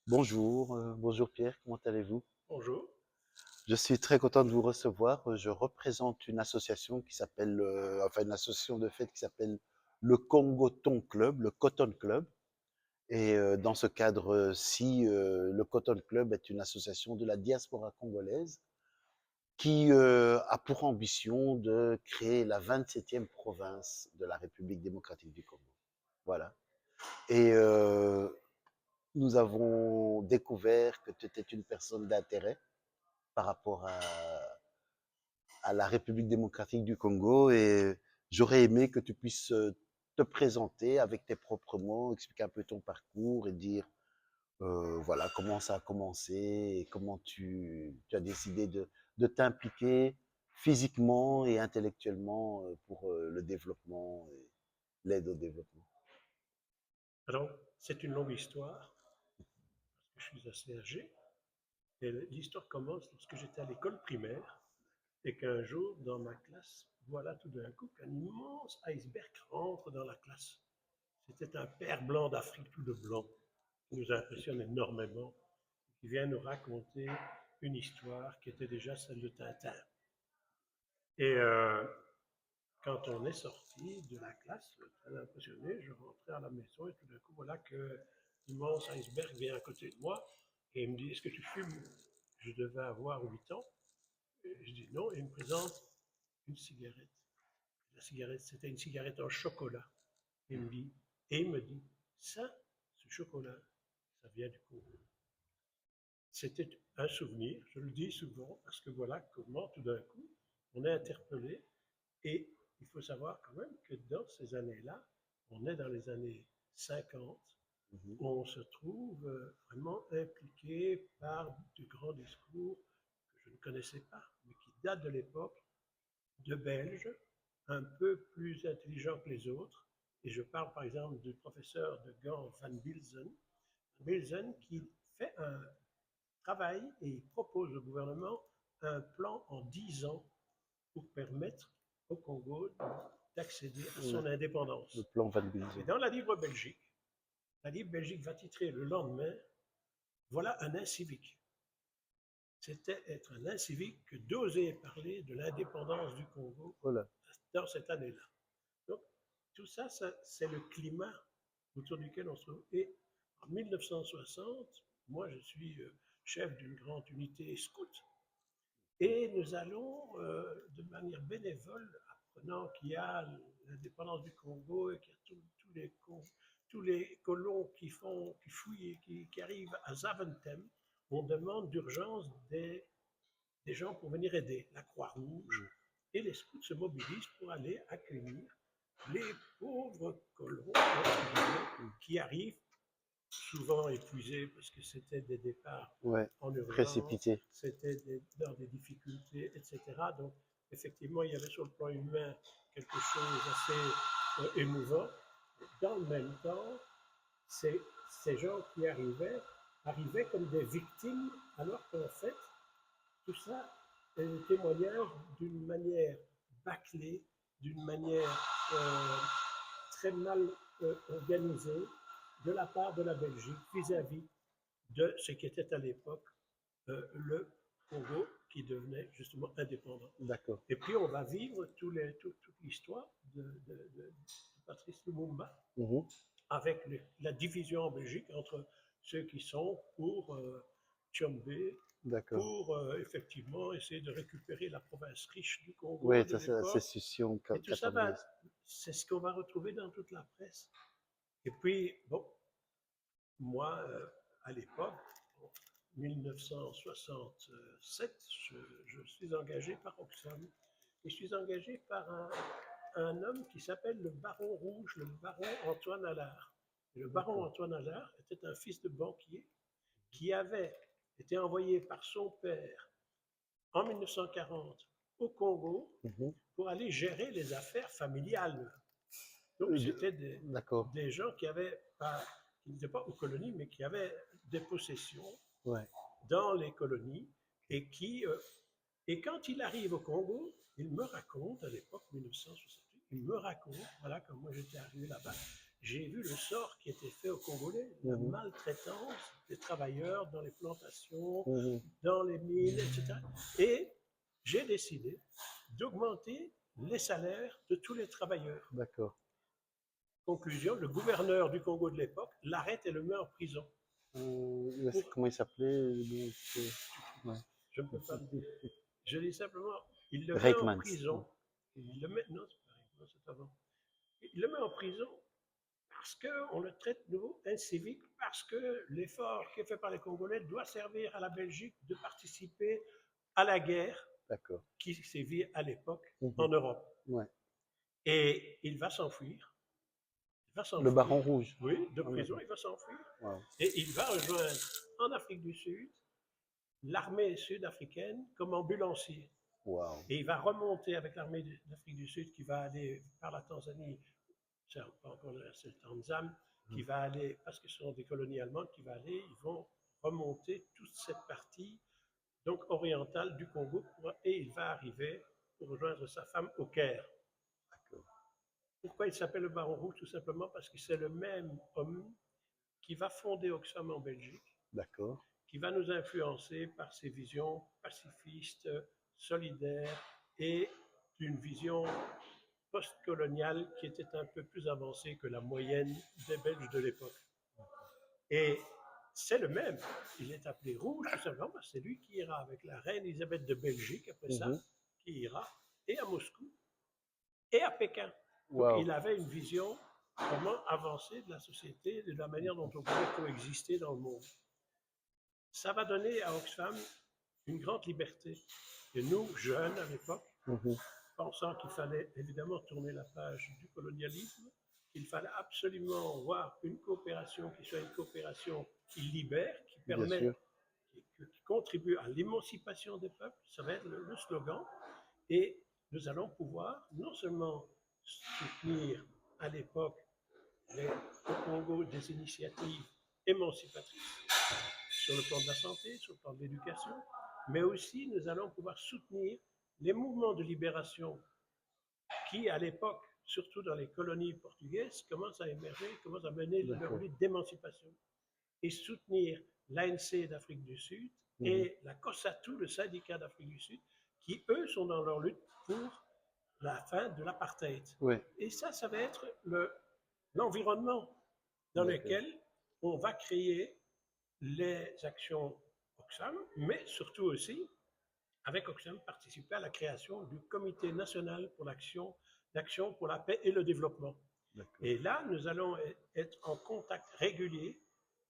Bonjour, bonjour Pierre, comment allez-vous? Bonjour. Je suis très content de vous recevoir. Je représente une association qui s'appelle, enfin une association de fait qui s'appelle le Congoton Club, le Cotton Club. Et dans ce cadre-ci, le Cotton Club est une association de la diaspora congolaise qui a pour ambition de créer la 27e province de la République démocratique du Congo. Voilà. Et nous avons découvert que tu étais une personne d'intérêt par rapport à la République démocratique du Congo et j'aurais aimé que tu puisses te présenter avec tes propres mots, expliquer un peu ton parcours et dire voilà comment ça a commencé et comment tu as décidé de t'impliquer physiquement et intellectuellement pour le développement et l'aide au développement. Alors, c'est une longue histoire, parce que je suis assez âgé. Et l'histoire commence lorsque j'étais à l'école primaire et qu'un jour, dans ma classe, voilà tout d'un coup qu'un immense iceberg rentre dans la classe. C'était un père blanc d'Afrique, tout de blanc, qui nous impressionne énormément, qui vient nous raconter une histoire qui était déjà celle de Tintin. Et quand on est sorti de la classe, très impressionné, je rentrais à la maison et tout d'un coup, voilà que l'immense iceberg vient à côté de moi et il me dit: Est-ce que tu fumes? Je devais avoir 8 ans. Et je dis non, et il me présente une cigarette. La cigarette, c'était une cigarette en chocolat. Et il me dit: Ça, ce chocolat, ça vient du Congo. C'était un souvenir, je le dis souvent, parce que voilà comment tout d'un coup, on est interpellé. Et il faut savoir quand même que dans ces années-là, on est dans les années 50, Mhm. où on se trouve vraiment impliqué par de grands discours que je ne connaissais pas, mais qui datent de l'époque de Belges, un peu plus intelligents que les autres. Et je parle par exemple du professeur de Gand, Van Bilzen, qui fait un travail et il propose au gouvernement un plan en 10 ans pour permettre au Congo d'accéder à Ouais, son le indépendance. plan Van Et Bilzen. dans la Libre Belgique va titrer le lendemain: Voilà un incivique. C'était être un incivique que d'oser parler de l'indépendance du Congo Voilà. dans cette année-là. Donc, tout ça, c'est le climat autour duquel on se trouve. Et en 1960, moi, je suis chef d'une grande unité scout. Et nous allons, de manière bénévole, apprenant qu'il y a l'indépendance du Congo et qu'il y a tous les colons qui fouillent et qui arrivent à Zaventem, on demande d'urgence des gens pour venir aider, la Croix-Rouge. Et les scouts se mobilisent pour aller accueillir les pauvres colons qui arrivent, souvent épuisés parce que c'était des départs Ouais, en urgence, précipité. c'était dans des difficultés, etc. Donc, effectivement, il y avait sur le plan humain quelque chose d'assez émouvant. Dans le même temps, ces, ces gens qui arrivaient comme des victimes, alors qu'en fait, tout ça est un témoignage d'une manière bâclée, d'une manière très mal organisée de la part de la Belgique vis-à-vis de ce qui était à l'époque le Congo qui devenait justement indépendant. D'accord. Et puis on va vivre toute l'histoire de Patrice Lumumba Mhm. avec la division en Belgique entre ceux qui sont pour Tchombe, D'accord. pour effectivement essayer de récupérer la province riche du Congo Oui, de ça c'est la l'époque. sécession Et tout ça, catangaise. c'est ce qu'on va retrouver dans toute la presse. Et puis, bon, moi, à l'époque, en 1967, je suis engagé par Oxfam. Et je suis engagé par un homme qui s'appelle le Baron Rouge, le Baron Antoine Allard. Et le Baron D'accord. Antoine Allard était un fils de banquier qui avait été envoyé par son père en 1940 au Congo Mhm. pour aller gérer les affaires familiales. Donc, c'était D'accord. des gens qui n'étaient pas aux colonies, mais qui avaient des possessions Ouais. dans les colonies et et quand il arrive au Congo, il me raconte, à l'époque 1968, il me raconte, voilà, comme moi j'étais arrivé là-bas, j'ai vu le sort qui était fait aux Congolais, la Mhm. maltraitance des travailleurs dans les plantations, Mhm. dans les mines, etc. Et j'ai décidé d'augmenter les salaires de tous les travailleurs. D'accord. Conclusion, le gouverneur du Congo de l'époque l'arrête et le met en prison. Pour, Comment il s'appelait ouais. je ne peux pas le dire. Je dis simplement, il le met en Reitmans. prison. Il le met, non, c'est pas Reitmans, c'est avant. Il le met en prison parce qu'on le traite de nouveau incivique, parce que l'effort qui est fait par les Congolais doit servir à la Belgique de participer à la guerre D'accord. qui sévit à l'époque en Mhm. Europe. Ouais. Et il va s'enfuir. Il va Le Baron s'enfuir. Rouge. Oui, de Ah, prison, d'accord. il va s'enfuir. Wow. Et il va rejoindre en Afrique du Sud l'armée sud-africaine comme ambulancier. Wow. Et il va remonter avec l'armée d'Afrique du Sud qui va aller par la Tanzanie, c'est pas encore c'est le Tanzanie, qui va aller, parce que ce sont des colonies allemandes, qui va aller, ils vont remonter toute cette partie donc orientale du Congo et il va arriver pour rejoindre sa femme au Caire. D'accord. Pourquoi il s'appelle le Baron Rouge? Tout simplement parce que c'est le même homme qui va fonder Oxfam en Belgique, D'accord. qui va nous influencer par ses visions pacifistes, solidaires et d'une vision post-coloniale qui était un peu plus avancée que la moyenne des Belges de l'époque. Et c'est le même. Il est appelé Rouge tout simplement parce que c'est lui qui ira avec la reine Elisabeth de Belgique après ça, qui ira et à Moscou et à Pékin. Donc Wow. il avait une vision vraiment avancée de la société, de la manière dont on pouvait coexister dans le monde. Ça va donner à Oxfam une grande liberté. Et nous, jeunes à l'époque, pensant qu'il fallait évidemment tourner la page du colonialisme, qu'il fallait absolument voir une coopération qui soit une coopération qui libère, qui permet, qui contribue à l'émancipation des peuples, ça va être le slogan. Et nous allons pouvoir non seulement soutenir à l'époque au Congo des initiatives émancipatrices sur le plan de la santé, sur le plan de l'éducation, mais aussi nous allons pouvoir soutenir les mouvements de libération qui, à l'époque, surtout dans les colonies portugaises, commencent à émerger, commencent à mener leur lutte d'émancipation et soutenir l'ANC d'Afrique du Sud et la COSATU, le syndicat d'Afrique du Sud, qui, eux, sont dans leur lutte pour la fin de l'apartheid. Et ça va être l'environnement dans lequel on va créer les actions Oxfam, mais surtout aussi, avec Oxfam, participer à la création du Comité national pour l'action pour la paix et le développement. Et là, nous allons être en contact régulier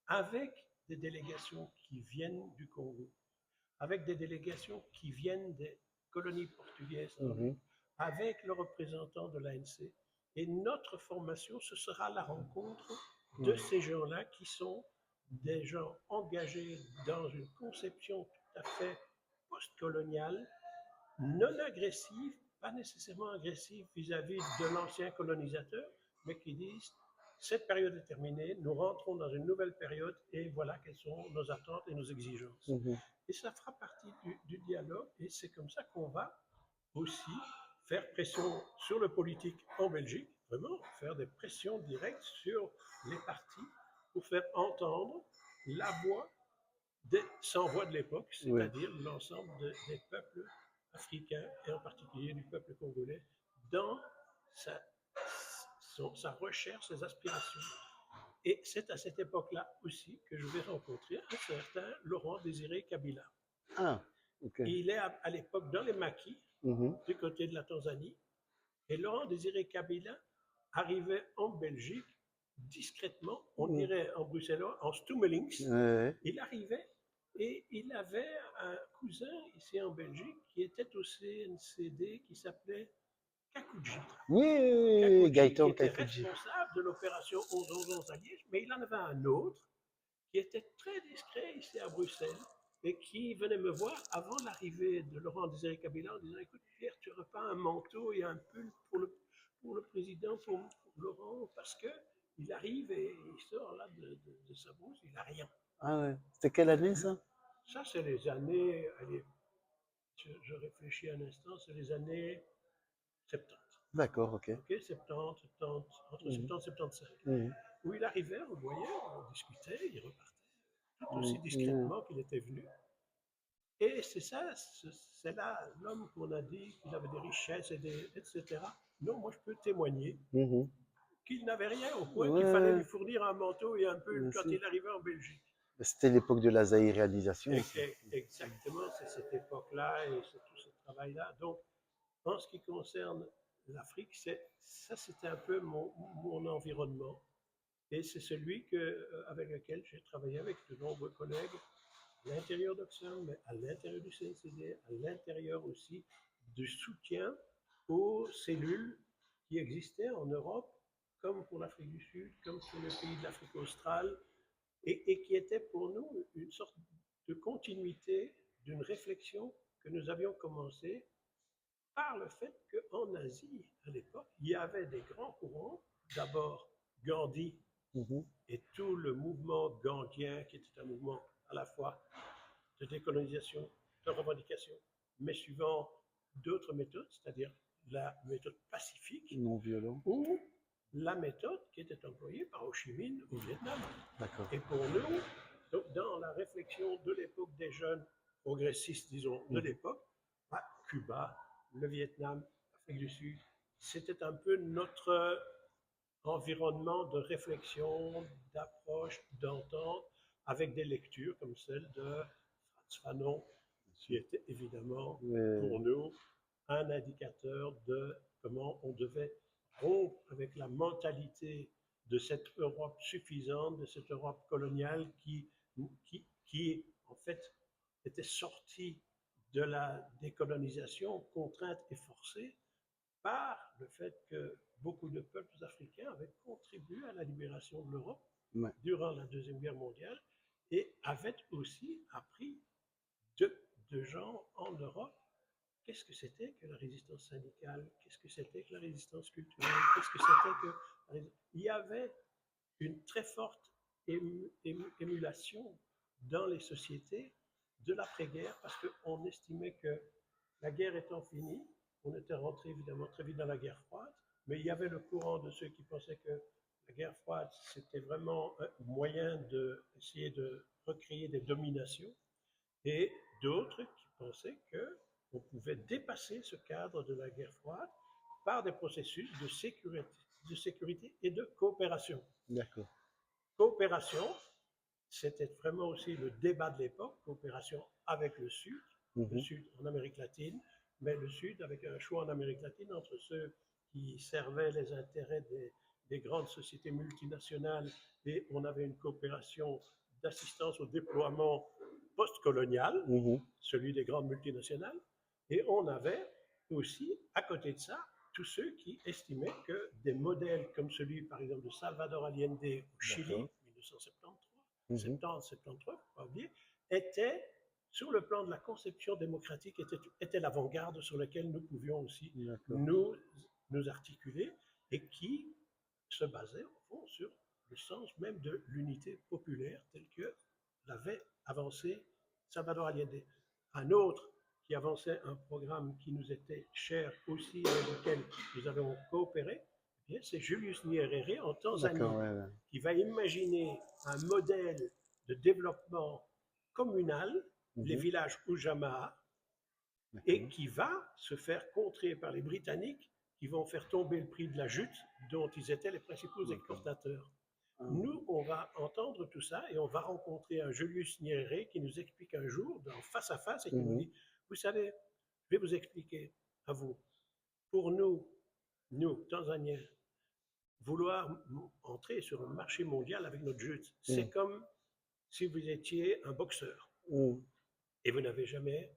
avec des délégations qui viennent du Congo, avec des délégations qui viennent des colonies portugaises, avec le représentant de l'ANC. Et notre formation, ce sera la rencontre de ces gens-là qui sont des gens engagés dans une conception tout à fait post-coloniale, non agressive, pas nécessairement agressive vis-à-vis de l'ancien colonisateur, mais qui disent cette période est terminée, nous rentrons dans une nouvelle période et voilà quelles sont nos attentes et nos exigences. Et ça fera partie du dialogue et c'est comme ça qu'on va aussi faire pression sur le politique en Belgique, vraiment faire des pressions directes sur les partis pour faire entendre la voix des sans-voix de l'époque, c'est-à-dire l'ensemble des peuples africains et en particulier du peuple congolais dans sa recherche, ses aspirations. Et c'est à cette époque-là aussi que je vais rencontrer un certain Laurent Désiré Kabila. Ah, ok. Il est à l'époque dans les maquis, du côté de la Tanzanie. Et Laurent Désiré Kabila arrivait en Belgique discrètement, on dirait en bruxellois, en stummelings. Il arrivait et il avait un cousin ici en Belgique qui était au CNCD qui s'appelait Kakouji. Oui, Gaëtan qui était Kakouji. responsable de l'opération 11-11 à Liège, mais il en avait un autre qui était très discret ici à Bruxelles et qui venait me voir avant l'arrivée de Laurent Désiré Kabila en disant écoute Pierre, tu n'aurais pas un manteau et un pull pour le président, pour Laurent, parce que il arrive et il sort là de sa bouche, il n'a rien. Ah ouais. C'était quelle année ça? Ça, c'est les années, allez, je réfléchis un instant, c'est les années 70. D'accord, OK. ok, 70, 70, entre Mmh. 70 et 75, Mmh. où il arrivait, on le voyait, on discutait, il repartait, tout aussi Mmh. Mmh. discrètement qu'il était venu. Et c'est ça, c'est là l'homme qu'on a dit qu'il avait des richesses, etc. Non, moi je peux témoigner Mmh. qu'il n'avait rien au point qu'il fallait lui Ouais, fournir un manteau et un pull bien quand sûr. il arrivait en Belgique. C'était l'époque de la zaïrianisation aussi. Exactement, c'est cette époque-là et c'est tout ce travail-là. Donc, en ce qui concerne l'Afrique, ça c'était un peu mon environnement. Et c'est celui avec lequel j'ai travaillé avec de nombreux collègues à l'intérieur d'Oxfam, mais à l'intérieur du CNCD, à l'intérieur aussi du soutien aux cellules qui existaient en Europe, comme pour l'Afrique du Sud, comme pour les pays de l'Afrique australe, et qui étaient pour nous une sorte de continuité d'une réflexion que nous avions commencée par le fait qu'en Asie, à l'époque, il y avait des grands courants. D'abord, Gandhi Mmh. et tout le mouvement gandhien, qui était un mouvement à la fois de décolonisation, de revendication, mais suivant d'autres méthodes, c'est-à-dire la méthode pacifique Non violent. ou la méthode qui était employée par Ho Chi Minh au Vietnam. D'accord. Et pour nous, donc dans la réflexion de l'époque des jeunes progressistes, disons, de Mmh. l'époque, bah, Cuba, le Vietnam, l'Afrique du Sud, c'était un peu notre environnement de réflexion, d'approche, d'entente, avec des lectures comme celle de Frantz Fanon, Bien qui sûr. était évidemment Ouais. pour nous un indicateur de comment on devait rompre avec la mentalité de cette Europe suffisante, de cette Europe coloniale qui en fait était sortie de la décolonisation contrainte et forcée par le fait que beaucoup de peuples africains avaient contribué à la libération de l'Europe Ouais. durant la Deuxième Guerre mondiale et avaient aussi appris de, de gens en Europe qu'est-ce que c'était que la résistance syndicale, qu'est-ce que c'était que la résistance culturelle, qu'est-ce que c'était que... Il y avait une très forte émulation dans les sociétés de l'après-guerre parce qu'on estimait que la guerre étant finie, on était rentré évidemment très vite dans la guerre froide, mais il y avait le courant de ceux qui pensaient que la guerre froide, c'était vraiment un moyen d'essayer de recréer des dominations, et d'autres qui pensaient qu'on pouvait dépasser ce cadre de la guerre froide par des processus de sécurité et de coopération. D'accord. Coopération, c'était vraiment aussi le débat de l'époque, coopération avec le Mmh. Sud en Amérique latine, mais le Sud avec un choix en Amérique latine entre ceux qui servaient les intérêts des grandes sociétés multinationales et on avait une coopération d'assistance au déploiement post-colonial, Mmh. celui des grandes multinationales, et on avait aussi, à côté de ça, tous ceux qui estimaient que des modèles comme celui, par exemple, de Salvador Allende au D'accord. Chili, 1973, Mmh. 70, 73, faut pas oublier, étaient, sur le plan de la conception démocratique, était l'avant-garde sur laquelle nous pouvions aussi D'accord. nous articuler et qui se basait, au fond, sur le sens même de l'unité populaire tel que l'avait avancé Salvador Allende. Un autre qui avançait un programme qui nous était cher aussi, avec lequel nous avons coopéré, eh c'est Julius Nyerere en D'accord, Tanzanie, ouais, ouais. qui va imaginer un modèle de développement communal, les Mmh. villages Ujamaa, et D'accord. qui va se faire contrer par les Britanniques qui vont faire tomber le prix de la jute dont ils étaient les principaux D'accord. exportateurs. Ah. Nous, on va entendre tout ça et on va rencontrer un Julius Nyerere qui nous explique un jour, face à face, et qui nous Mmh. dit, vous savez, je vais vous expliquer à vous, pour nous, Tanzaniens, vouloir entrer sur le marché mondial avec notre jute, c'est Mmh. comme si vous étiez un boxeur Mmh. et vous n'avez jamais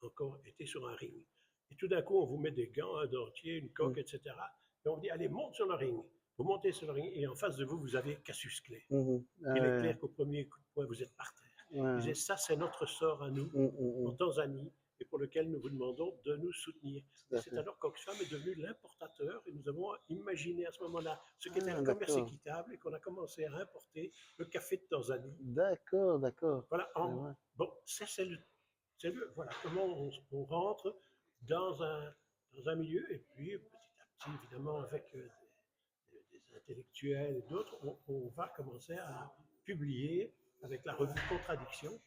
encore été sur un ring. Et tout d'un coup, on vous met des gants, un dentier, une Mmh. coque, etc. Et on vous dit, allez, monte sur le ring. Vous montez sur le ring et en face de vous, vous avez Cassius Clay. Mmh. Ah Il est ouais. clair qu'au premier coup de poing, vous êtes par terre. Ouais, Il ouais. disait, ça, c'est notre sort à nous, Mmh, mmh, en mmh. Tanzanie, et pour lequel nous vous demandons de nous soutenir. Tout Et à c'est fait. alors qu'Oxfam est devenu l'importateur, et nous avons imaginé à ce moment-là ce qu'était Ah un commerce d'accord. équitable, et qu'on a commencé à importer le café de Tanzanie. D'accord, d'accord. Voilà, Ah ouais. bon, ça voilà, comment on rentre dans un milieu, et puis petit à petit évidemment avec des intellectuels et d'autres, on va commencer à publier avec la revue Contradiction,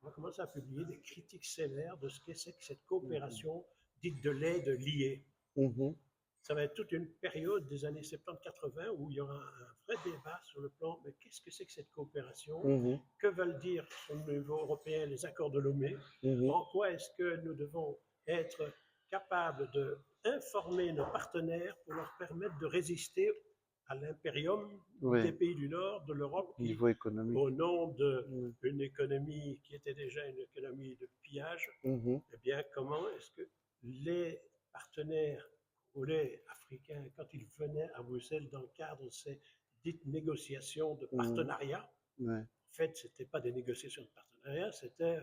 on va commencer à publier des critiques sévères de ce que c'est que cette Mhm. coopération dite de l'aide liée. Mhm. Ça va être toute une période des années 70-80 où il y aura un vrai débat sur le plan, mais qu'est-ce que c'est que cette coopération? Mhm. Que veulent dire au niveau européen les accords de Lomé? Mhm. En quoi est-ce que nous devons être capables d'informer nos partenaires pour leur permettre de résister à l'impérium des Oui, pays du Nord, de l'Europe, qui, niveau économique. au nom Mhm. d'une économie qui était déjà une économie de pillage, Mhm. eh bien, comment est-ce que les partenaires congolais, africains, quand ils venaient à Bruxelles dans le cadre de ces dites négociations de Mhm. partenariat, Ouais. en fait, ce n'était pas des négociations de partenariat, c'était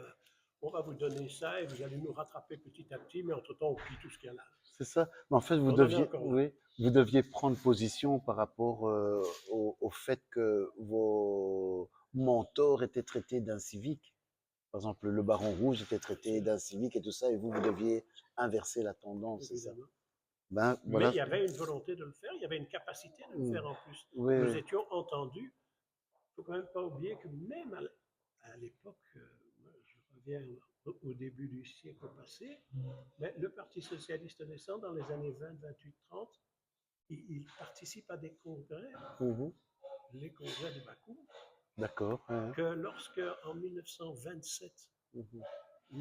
on va vous donner ça et vous allez nous rattraper petit à petit, mais entre-temps, on pille tout ce qu'il y a là. C'est ça. Mais en fait, On en est encore là. oui, vous deviez prendre position par rapport au fait que vos mentors étaient traités d'inciviques. Par exemple, le Baron Rouge était Bien traité sûr, d'incivique et tout ça, et vous deviez inverser la tendance, c'est ça. évidemment. Ben, Mais voilà. il y avait une volonté de le faire, il y avait une capacité de le Mm. faire en plus. Oui, Nous oui. étions entendus. Il ne faut quand même pas oublier que même à l'époque, je reviens au début du siècle passé, mais le Parti socialiste naissant dans les années 20, 28, 30, il participe à des congrès, Mhm. les congrès de Bakou, D'accord. Ouais. que lorsque en 1927, Mhm.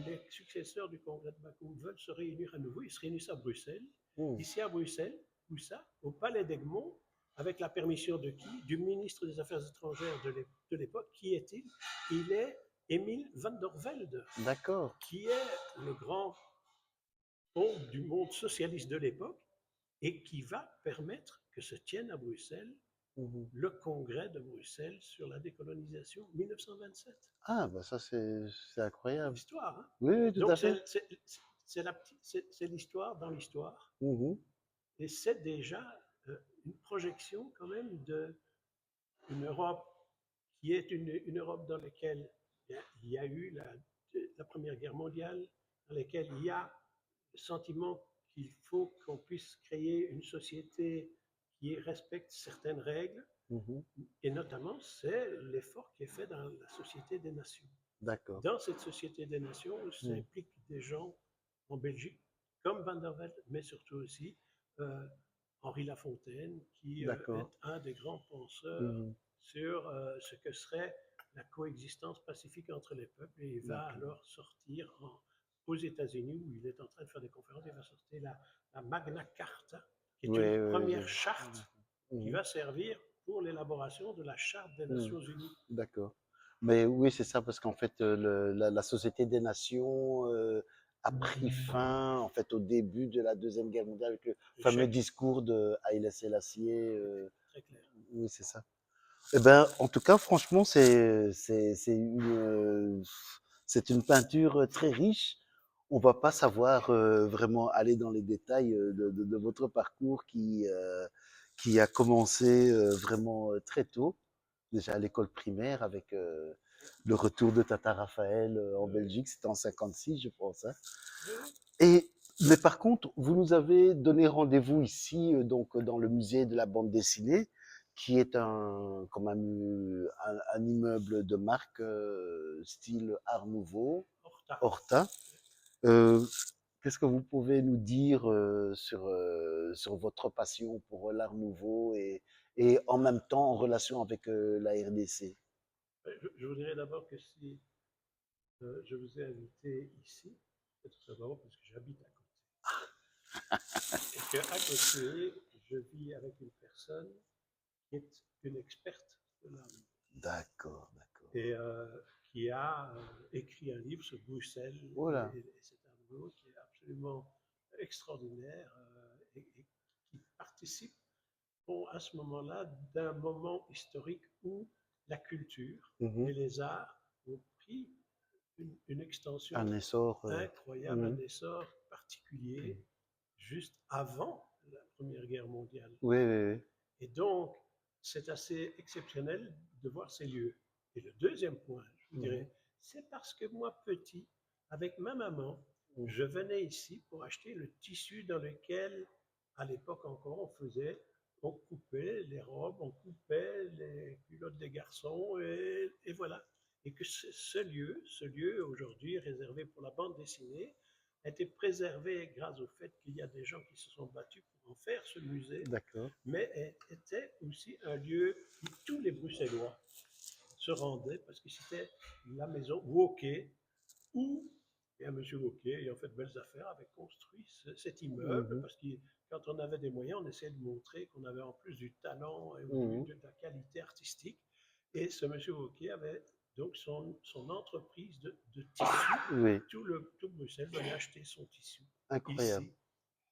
les successeurs du congrès de Bakou veulent se réunir à nouveau, ils se réunissent à Bruxelles, Mm. ici à Bruxelles, où ça, au Palais d'Egmont, avec la permission de qui? Du ministre des Affaires étrangères de l'époque. Qui est-il? Il est Émile van der Velde, D'accord. qui est le grand homme du monde socialiste de l'époque et qui va permettre que se tienne à Bruxelles Mhm. le congrès de Bruxelles sur la décolonisation 1927. Ah, bah ça, c'est C'est incroyable. l'histoire, hein? Oui, oui, tout Donc à fait. c'est l'histoire dans l'histoire Mhm. et c'est déjà une projection quand même d'une Europe qui est une Europe dans laquelle il y a eu la Première Guerre mondiale, dans laquelle il y a le sentiment qu'il faut qu'on puisse créer une société qui respecte certaines règles, Mhm. et notamment c'est l'effort qui est fait dans la Société des Nations. D'accord. Dans cette Société des Nations, ça Mm. implique des gens en Belgique, comme Van der Velde, mais surtout aussi euh, Henri Lafontaine, qui D'accord. est un des grands penseurs Mhm. sur ce que serait la coexistence pacifique entre les peuples. Et il va D'accord. alors sortir aux États-Unis, où il est en train de faire des conférences, il va sortir la Magna Carta, qui est Oui, une oui, première charte qui Mhm. va servir pour l'élaboration de la Charte des Mm. Nations Unies. D'accord. Mais oui, c'est ça, parce qu'en fait, la Société des Nations a pris fin en fait au début de la Deuxième Guerre mondiale avec le fameux Échec, discours de Haïlé Sélassié. très clair. Oui, c'est ça. Eh ben, en tout cas, franchement, c'est une peinture très riche. On va pas savoir vraiment aller dans les détails de votre parcours qui a commencé vraiment très tôt, déjà à l'école primaire avec le retour de Tata Raphaël en Oui, Belgique, c'était en 56, je pense. Hein. oui, Et mais par contre, vous nous avez donné rendez-vous ici, donc dans le musée de la bande dessinée, qui est comme un immeuble de marque style Art Nouveau, Horta. Horta. Euh, Qu'est-ce que vous pouvez nous dire sur votre passion pour l'Art Nouveau et en même temps en relation avec la RDC? Je vous dirais d'abord que si je vous ai invité ici, c'est tout simplement parce que j'habite à côté. Et qu'à côté, je vis avec une personne qui est une experte de l'art D'accord, d'accord. et qui a écrit un livre sur Bruxelles Voilà, et cet art nouveau qui est absolument extraordinaire et qui participe bon, à ce moment-là d'un moment historique où la culture mhm. et les arts ont pris une Un extension essor. incroyable, un Mhm. essor particulier juste avant la Première Guerre mondiale. Oui, oui, oui. Et donc, c'est assez exceptionnel de voir ces lieux. Et le deuxième point, je vous Mhm. dirais, c'est parce que moi, petit, avec ma maman, Mhm. je venais ici pour acheter le tissu dans lequel à l'époque encore, on coupait les robes, on coupait les culottes des garçons, et voilà. Et que ce lieu aujourd'hui réservé pour la bande dessinée, a été préservé grâce au fait qu'il y a des gens qui se sont battus pour en faire ce musée, D'accord. mais était aussi un lieu où tous les Bruxellois se rendaient parce que c'était la maison Wauquiez où, et un monsieur Wauquiez ayant fait de belles affaires, avait construit cet immeuble Mhm. parce que quand on avait des moyens, on essayait de montrer qu'on avait en plus du talent et Mhm. de la qualité artistique. Et ce monsieur Wauquiez avait donc son entreprise de tissu. Oui, Tout Bruxelles venait acheter son tissu incroyable. ici.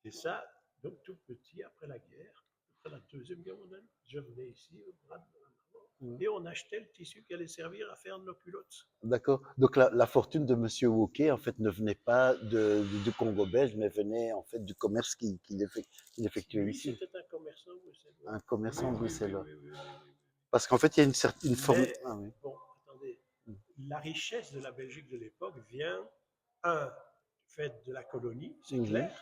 Et ça, donc tout petit, après la guerre, après la Deuxième Guerre mondiale, je venais ici au bras de Mhm. et on achetait le tissu qui allait servir à faire nos culottes. D'accord. Donc la fortune de Monsieur Wauquiez, en fait, ne venait pas du Congo belge, mais venait en fait du commerce qu'il effectuait Lui, ici. c'était un commerçant bruxellois. Un Oui, commerçant oui, oui, bruxellois. oui, oui, oui, oui. Parce qu'en fait, il y a une certaine forme. Mais, Ah oui. bon, attendez, la richesse de la Belgique de l'époque vient, un, du fait de la colonie, c'est Mhm. clair,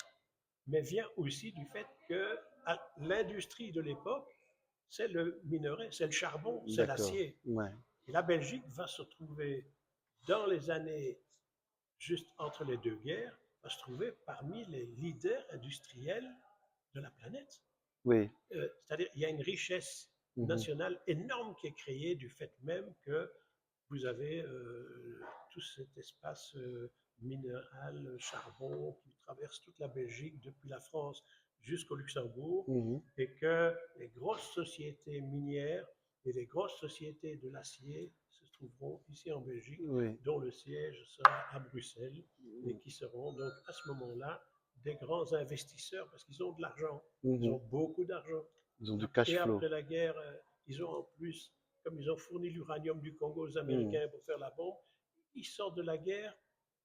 mais vient aussi du fait que l'industrie de l'époque, c'est le minerai, c'est le charbon, c'est D'accord. l'acier. Ouais. Et la Belgique va se trouver dans les années juste entre les deux guerres, va se trouver parmi les leaders industriels de la planète. Oui. C'est-à-dire il y a une richesse Mhm. nationale énorme qui est créée du fait même que vous avez tout cet espace minéral, charbon, qui traverse toute la Belgique, depuis la France jusqu'au Luxembourg, Mhm. et que les grosses sociétés minières et les grosses sociétés de l'acier se trouveront ici en Belgique, Oui. dont le siège sera à Bruxelles, et qui seront donc à ce moment-là des grands investisseurs parce qu'ils ont de l'argent, ils Mhm. ont beaucoup d'argent. Ils ont du cash Et flow. après la guerre, ils ont en plus, comme ils ont fourni l'uranium du Congo aux Mhm. Américains pour faire la bombe, ils sortent de la guerre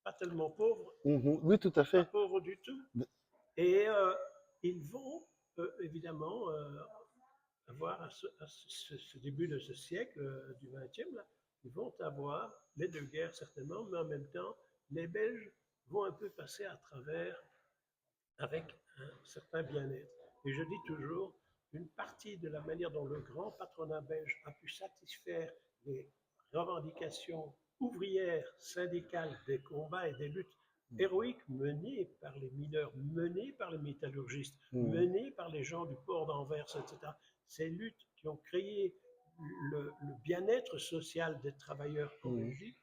pas tellement pauvres, Mhm. Oui, tout à pas fait. pauvres du tout. Et ils vont évidemment avoir ce début de ce siècle du XXe, là, ils vont avoir les deux guerres certainement, mais en même temps, les Belges vont un peu passer à travers avec un certain bien-être. Et je dis toujours, une partie de la manière dont le grand patronat belge a pu satisfaire les revendications ouvrières, syndicales, des combats et des luttes héroïques menées par les mineurs, menées par les métallurgistes, Mhm. menées par les gens du port d'Anvers, etc. Ces luttes qui ont créé le bien-être social des travailleurs en Mhm. Belgique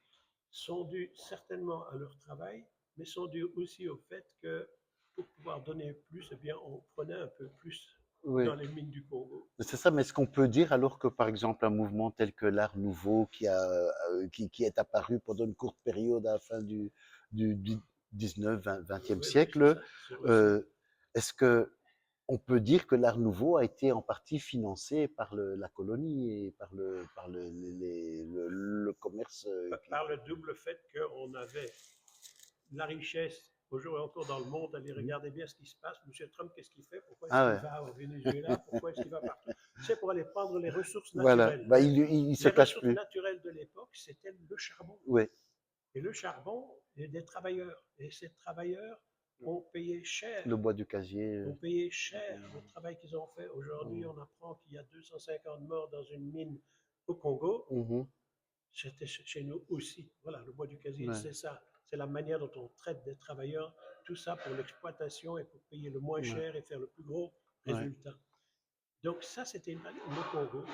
sont dues certainement à leur travail, mais sont dues aussi au fait que pour pouvoir donner plus, eh bien, on prenait un peu plus Oui. dans les mines du Congo. C'est ça, mais est-ce qu'on peut dire alors que par exemple un mouvement tel que l'Art nouveau qui est apparu pendant une courte période à la fin du 19, 20e Oui, oui, c'est siècle, ça, c'est aussi. euh, est-ce que on peut dire que l'Art nouveau a été en partie financé par la colonie et le commerce Par le double fait qu'on avait la richesse aujourd'hui encore dans le monde. Allez, Mhm. regardez bien ce qui se passe. Monsieur Trump, qu'est-ce qu'il fait? Pourquoi est-ce Ah qu'il ouais, va au Venezuela? Pourquoi est-ce qu'il va partout? C'est pour aller prendre les ressources voilà. naturelles. Bah, il se Les cache ressources plus. naturelles de l'époque, c'était le charbon. Oui. Et le charbon, et des travailleurs. Et ces travailleurs ont payé cher. Le bois du casier. Ont payé cher le travail qu'ils ont fait. Aujourd'hui, on apprend qu'il y a 250 morts dans une mine au Congo. Mhm. C'était chez nous aussi. Voilà, le bois du casier, Ouais, c'est ça. C'est la manière dont on traite des travailleurs. Tout ça pour l'exploitation et pour payer le moins ouais, cher et faire le plus gros ouais, résultat. Donc ça, c'était le Congo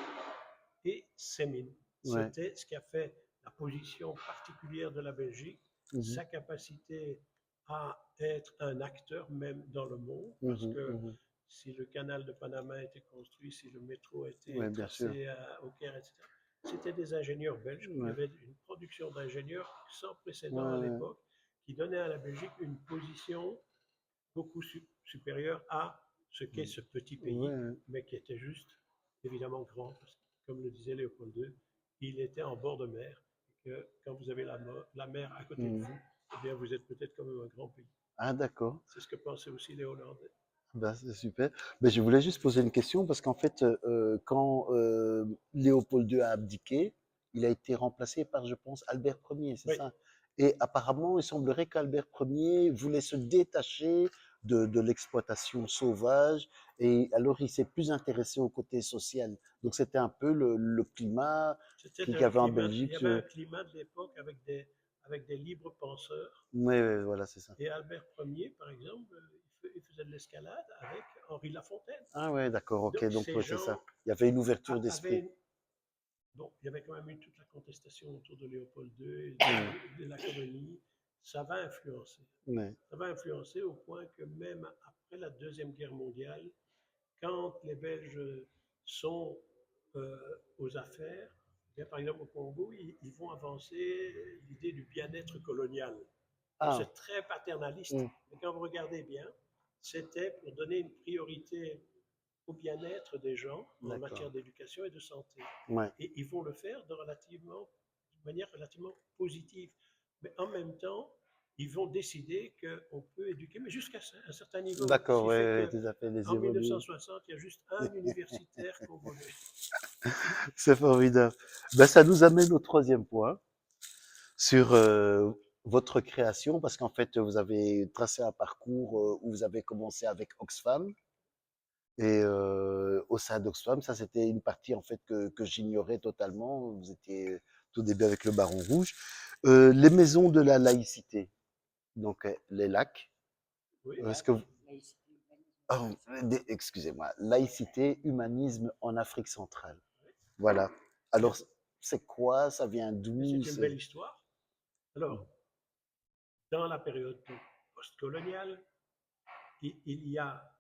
et ses mines. ouais. C'était ce qui a fait la position particulière de la Belgique, Mhm. sa capacité à être un acteur même dans le monde, parce Mhm. que Mhm. si le canal de Panama a été construit, si le métro a été Ouais, bien sûr. tracé au Caire, etc., c'était des ingénieurs belges. Il y Ouais, avait une production d'ingénieurs sans ouais, précédent à ouais. l'époque, qui donnait à la Belgique une position beaucoup supérieure à ce qu'est ce petit pays, Ouais. mais qui était juste évidemment grand, parce que, comme le disait Léopold II, il était en bord de mer, et que quand vous avez la mer à côté de Mhm. vous, eh bien vous êtes peut-être quand même un grand pays. Ah, d'accord. C'est ce que pensaient aussi les Hollandais. Ben, c'est super. Ben, je voulais juste poser une question parce qu'en fait, quand Léopold II a abdiqué, il a été remplacé par, je pense, Albert Ier, c'est Oui, ça? Et apparemment, il semblerait qu'Albert Ier voulait se détacher de l'exploitation sauvage. Et alors, il s'est plus intéressé au côté social. Donc, c'était un peu le climat C'était qu'il le y avait en climat, il y Belgique. avait un climat de l'époque avec des libres penseurs. Ouais, ouais, voilà, c'est ça. Et Albert Ier, par exemple, il faisait de l'escalade avec Henri Lafontaine. Ah ouais, d'accord, ok. Donc Donc, ces ouais, c'est ça. gens Il y avait une ouverture d'esprit. avaient... Bon, il y avait quand même eu toute la contestation autour de Léopold II et Ouais, de la colonie. Ça va influencer. ouais. Ça va influencer au point que même après la Deuxième Guerre mondiale, quand les Belges sont aux affaires, eh bien, par exemple au Congo, ils vont avancer l'idée du bien-être colonial. Alors Ah, c'est très paternaliste, hmm, mais quand vous regardez bien, c'était pour donner une priorité au bien-être des gens en matière d'accord. d'éducation et de santé. Ouais. Et ils vont le faire de manière relativement positive. Mais en même temps, ils vont décider qu'on peut éduquer, mais jusqu'à un certain niveau. Ce D'accord, qui ouais, fait ouais, que tout à fait, les en évoluer. 1960, il y a juste un universitaire congolais. C'est formidable. Ben, ça nous amène au troisième point sur votre création, parce qu'en fait, vous avez tracé un parcours où vous avez commencé avec Oxfam. Et au sein d'Oxfam, ça c'était une partie en fait que j'ignorais totalement. Vous étiez tout début avec le Baron Rouge. Les maisons de la laïcité, donc les lacs. Oui, Est-ce que vous... Oh, excusez-moi, laïcité, humanisme en Afrique centrale. Voilà. Alors, c'est quoi? Ça vient mais d'où? c'est une belle histoire. Alors, dans la période postcoloniale, il y a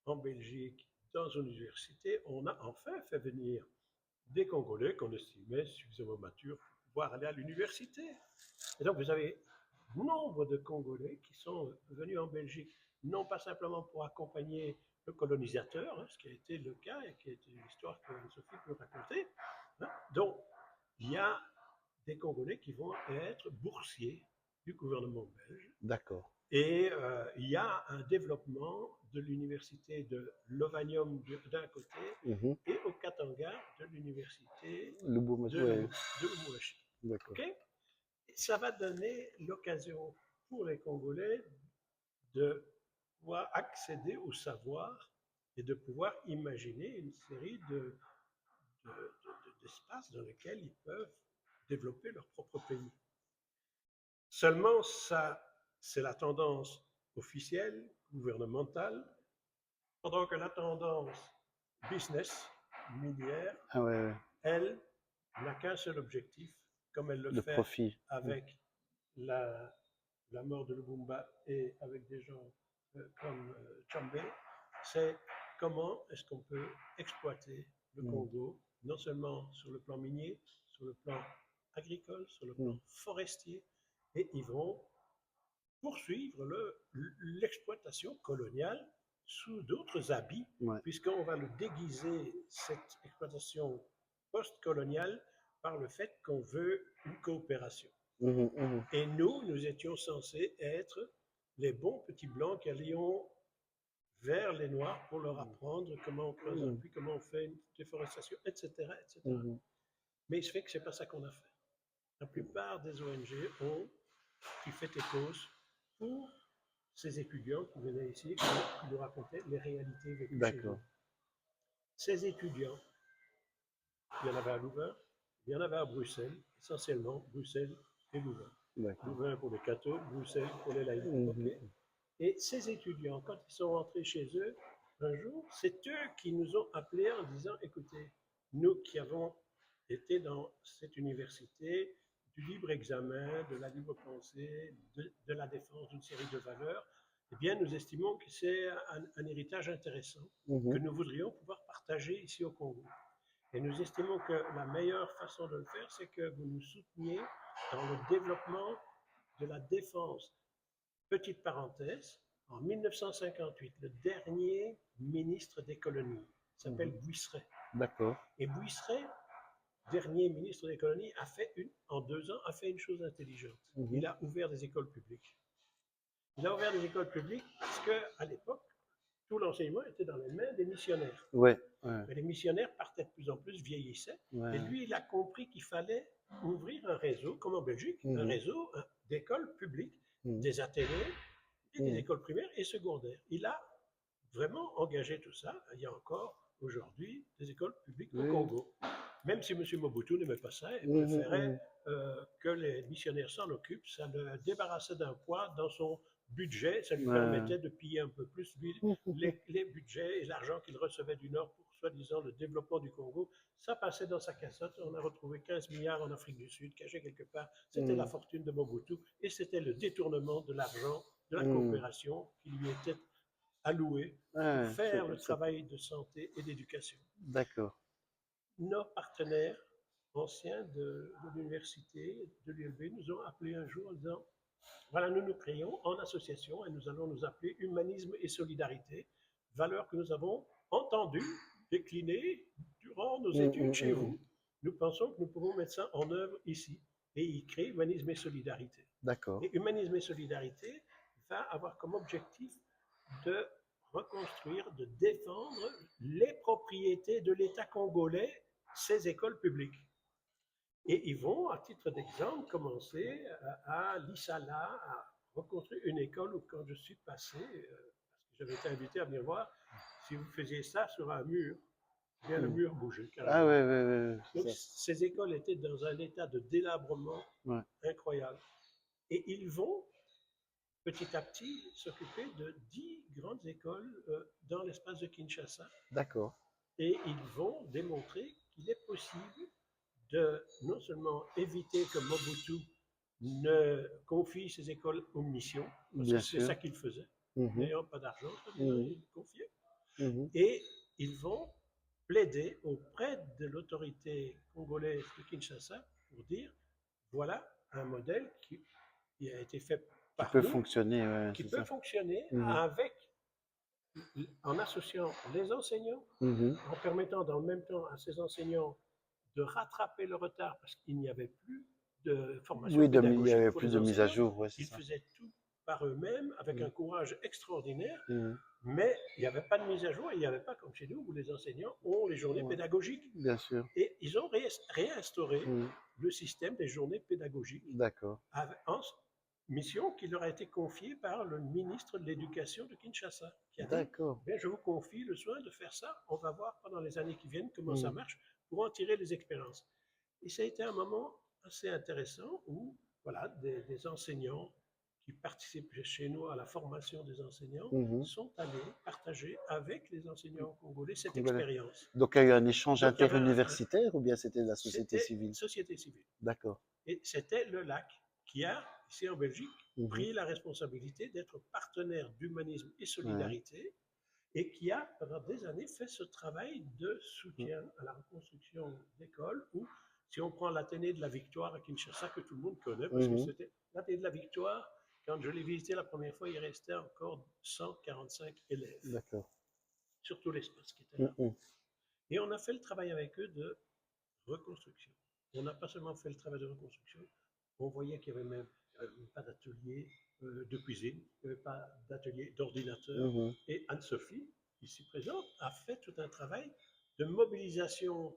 en Belgique, dans une université, on a enfin fait venir des Congolais qu'on estimait suffisamment matures pour pouvoir aller à l'université. Et donc, vous avez nombre de Congolais qui sont venus en Belgique, non pas simplement pour accompagner le colonisateur, hein, ce qui a été le cas et qui est une histoire que Sophie peut raconter. Hein. Donc, il y a des Congolais qui vont être boursiers du gouvernement belge. D'accord. Et il y a un développement de l'université de Lovanium d'un côté Mhm. et au Katanga de l'université Ouais, de Lubumbashi. d'accord. OK? Ça va donner l'occasion pour les Congolais de pouvoir accéder au savoir et de pouvoir imaginer une série d'espaces dans lesquels ils peuvent développer leur propre pays. Seulement, ça, c'est la tendance officielle, gouvernementale, pendant que la tendance business, minière, Ah ouais, ouais. elle, n'a qu'un seul objectif, comme elle le Le fait profit. avec la, la mort de Lumumba et avec des gens comme Tchambé, c'est comment est-ce qu'on peut exploiter le Mm. Congo, non seulement sur le plan minier, sur le plan agricole, sur le plan Mm. forestier, et ils vont poursuivre l'exploitation coloniale sous d'autres habits, Ouais. puisqu'on va le déguiser, cette exploitation post-coloniale, par le fait qu'on veut une coopération. Mhm, mhm. Et nous étions censés être les bons petits blancs qui allions vers les noirs pour leur apprendre comment on creuse un Mhm, puits, comment on fait une déforestation, etc., etc. mhm. Mais il se fait que ce n'est pas ça qu'on a fait. La plupart des ONG ont qui fait et cause pour ces étudiants qui venaient ici, qui nous racontaient les réalités vécues chez eux. D'accord. Ces étudiants, il y en avait à Louvain, il y en avait à Bruxelles, essentiellement Bruxelles et Louvain. D'accord. Louvain pour les cathos, Bruxelles pour les laïcs. Mhm. Okay. Et ces étudiants, quand ils sont rentrés chez eux, un jour, c'est eux qui nous ont appelés en disant, écoutez, nous qui avons été dans cette université, du libre examen, de la libre pensée, de la défense d'une série de valeurs, eh bien, nous estimons que c'est un héritage intéressant que Mhm. nous voudrions pouvoir partager ici au Congo. Et nous estimons que la meilleure façon de le faire, c'est que vous nous souteniez dans le développement de la défense. Petite parenthèse, en 1958, le dernier ministre des colonies s'appelle Mhm. Buisseret. D'accord. Et Buisseret, dernier ministre des colonies, en 2 ans, a fait une chose intelligente. Mhm. Il a ouvert des écoles publiques. Il a ouvert des écoles publiques parce qu'à l'époque, tout l'enseignement était dans les mains des missionnaires. Ouais, ouais, Mais les missionnaires partaient de plus en plus, vieillissaient. Et ouais. lui, il a compris qu'il fallait ouvrir un réseau, comme en Belgique, un Mhm. réseau d'écoles publiques, Mhm. des ateliers, et des écoles primaires et secondaires. Il a vraiment engagé tout ça. Il y a encore aujourd'hui des écoles publiques au Congo. Même si M. Mobutu n'aimait pas ça et préférait que les missionnaires s'en occupent, ça le débarrassait d'un poids dans son budget, ça lui permettait de piller un peu plus les budgets et l'argent qu'il recevait du Nord pour soi-disant le développement du Congo. Ça passait dans sa cassette, on a retrouvé 15 milliards en Afrique du Sud, cachés quelque part. C'était la fortune de Mobutu et c'était le détournement de l'argent de la coopération qui lui était alloué pour faire le travail de santé et d'éducation. D'accord. Nos partenaires anciens de l'université de l'ULB nous ont appelés un jour en disant voilà, nous nous créons en association et nous allons nous appeler Humanisme et Solidarité, valeurs que nous avons entendues, déclinées durant nos études chez vous. Nous pensons que nous pouvons mettre ça en œuvre ici. Et ils créent Humanisme et Solidarité. D'accord. Et Humanisme et Solidarité va avoir comme objectif de reconstruire, de défendre les propriétés de l'État congolais, ses écoles publiques. Et ils vont, à titre d'exemple, commencer à l'Issala à reconstruire une école où, quand je suis passé, parce que j'avais été invité à venir voir, si vous faisiez ça sur un mur, bien le mur bougeait. Ah ouais. Donc ces écoles étaient dans un état de délabrement incroyable. Et ils vont petit à petit s'occuper de 10 grandes écoles dans l'espace de Kinshasa. D'accord. Et ils vont démontrer qu'il est possible de non seulement éviter que Mobutu ne confie ses écoles aux missions, parce que c'est ça qu'il faisait, n'ayant pas d'argent, il confiait. Et ils vont plaider auprès de l'autorité congolaise de Kinshasa pour dire voilà un modèle qui a été fait par qui peut nous, fonctionner, qui peut fonctionner avec, en associant les enseignants, en permettant dans le même temps à ces enseignants de rattraper le retard parce qu'il n'y avait plus de formation pédagogique. Il n'y avait pour plus les de mise à enseignants. jour. Ils faisaient tout par eux-mêmes avec un courage extraordinaire, mais il n'y avait pas de mise à jour, il n'y avait pas comme chez nous où les enseignants ont les journées pédagogiques. Bien sûr. Et ils ont réinstauré le système des journées pédagogiques. D'accord. En mission qui leur a été confiée par le ministre de l'Éducation de Kinshasa, qui a dit je vous confie le soin de faire ça, on va voir pendant les années qui viennent comment ça marche pour en tirer les expériences. Et ça a été un moment assez intéressant où voilà, des enseignants qui participent chez nous à la formation des enseignants sont allés partager avec les enseignants congolais cette expérience. Donc il y a eu un échange interuniversitaire ou bien c'était de la société civile? Société civile. D'accord. Et c'était le LAC qui a, ici en Belgique, pris la responsabilité d'être partenaire d'humanisme et solidarité et qui a, pendant des années, fait ce travail de soutien à la reconstruction d'écoles où, si on prend l'Athénée de la Victoire à Kinshasa, que tout le monde connaît, parce que c'était l'Athénée de la Victoire, quand je l'ai visité la première fois, il restait encore 145 élèves. D'accord. Sur tout l'espace qui était là. Et on a fait le travail avec eux de reconstruction. On n'a pas seulement fait le travail de reconstruction, on voyait qu'il n'y avait même pas d'atelier de cuisine, il n'y avait pas d'atelier d'ordinateur. Et Anne-Sophie, ici présente, a fait tout un travail de mobilisation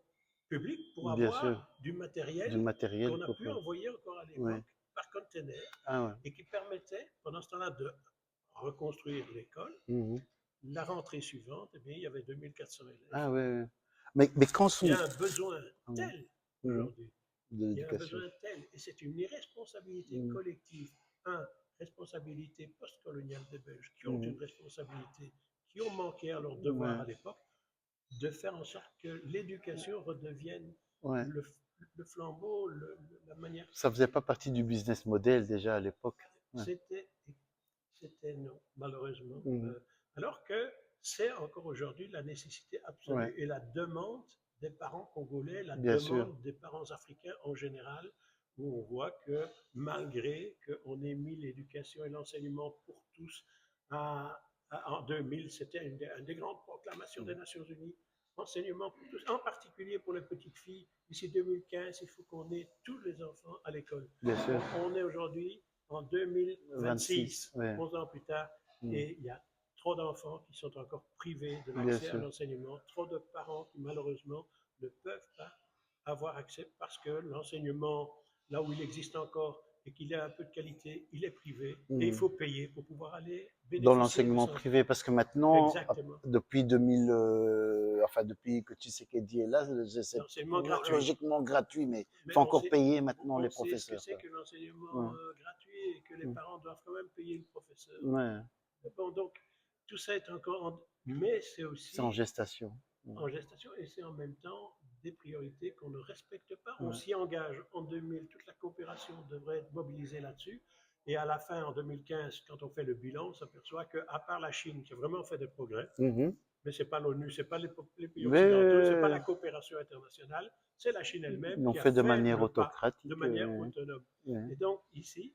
publique pour avoir du matériel qu'on a pu envoyer encore à l'époque par container et qui permettait, pendant ce temps-là, de reconstruire l'école. La rentrée suivante, eh bien, il y avait 2400 élèves. Ah ouais. Mais quand il y a un besoin tel aujourd'hui. Il y a un besoin tel. Et c'est une irresponsabilité collective. Responsabilité postcoloniale des Belges qui ont une responsabilité, qui ont manqué à leur devoir à l'époque, de faire en sorte que l'éducation redevienne le flambeau, la manière. Ça faisait pas partie du business model déjà à l'époque. C'était non, malheureusement. Alors que c'est encore aujourd'hui la nécessité absolue et la demande des parents congolais, la demande des parents africains en général, où on voit que malgré qu'on ait mis l'éducation et l'enseignement pour tous en 2000, c'était une des grandes proclamations des Nations Unies, enseignement pour tous, en particulier pour les petites filles. D'ici 2015, il faut qu'on ait tous les enfants à l'école. On est aujourd'hui en 2026, 11 ans plus tard, et il y a trop d'enfants qui sont encore privés de l'accès à l'enseignement, trop de parents qui malheureusement ne peuvent pas avoir accès parce que l'enseignement, là où il existe encore et qu'il a un peu de qualité, il est privé et il Mhm. faut payer pour pouvoir aller Dans bénéficier de l'enseignement son... privé, parce que maintenant, Exactement. depuis 2000, enfin depuis que Tshisekedi est là, c'est L'enseignement gratuit. logiquement gratuit, mais il Mais faut encore payer maintenant les on sait ce que professeurs, c'est quoi. que l'enseignement Ouais. gratuit et que les Mm. parents doivent quand même payer le professeur. Ouais. Bon, donc, tout ça est encore mais c'est C'est en aussi gestation. Ouais. en gestation et c'est en même temps des priorités qu'on ne respecte pas. On Ouais. s'y engage en 2000, toute la coopération devrait être mobilisée là-dessus. Et à la fin, en 2015, quand on fait le bilan, on s'aperçoit qu'à part la Chine, qui a vraiment fait des progrès, Mhm. mais ce n'est pas l'ONU, ce n'est pas les pays occidentaux, ce n'est pas Mais la coopération internationale, c'est la Chine elle-même ils l'ont qui a fait de fait manière le pas de autocratique. manière autonome. Ouais. Et donc, ici,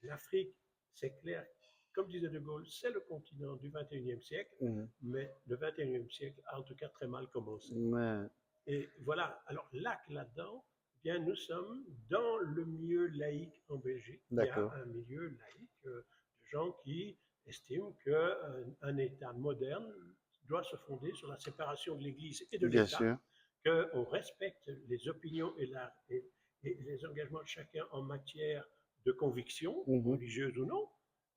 l'Afrique, c'est clair, comme disait De Gaulle, c'est le continent du 21e siècle, Mhm. mais le 21e siècle a en tout cas très mal commencé. Ouais. Et voilà, alors là-dedans, eh bien, nous sommes dans le milieu laïque en Belgique. Il y a D'accord. un milieu laïque de gens qui estiment qu'un État moderne doit se fonder sur la séparation de l'Église et de Bien l'État, sûr. qu'on respecte les opinions et les engagements de chacun en matière de conviction, Mhm. religieuse ou non,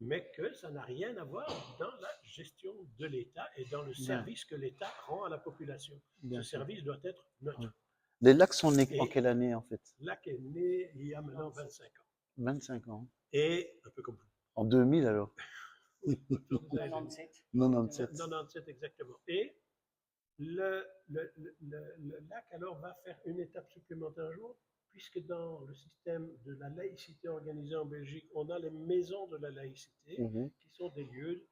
mais que ça n'a rien à voir dans la gestion de l'État et dans le Ouais. service que l'État rend à la population. Ce Bien sûr. service doit être Ouais. neutre. Les lacs sont nés en Et quelle année, en fait? Lac est né il y a maintenant 25 ans. 25 ans. Et un peu comme vous. En 2000 alors? Oui, autour des années 2000. 97. 97 exactement. Et le lac alors va faire une étape supplémentaire un jour, puisque dans le système de la laïcité organisée en Belgique, on a les maisons de la laïcité, Mhm. qui sont des lieux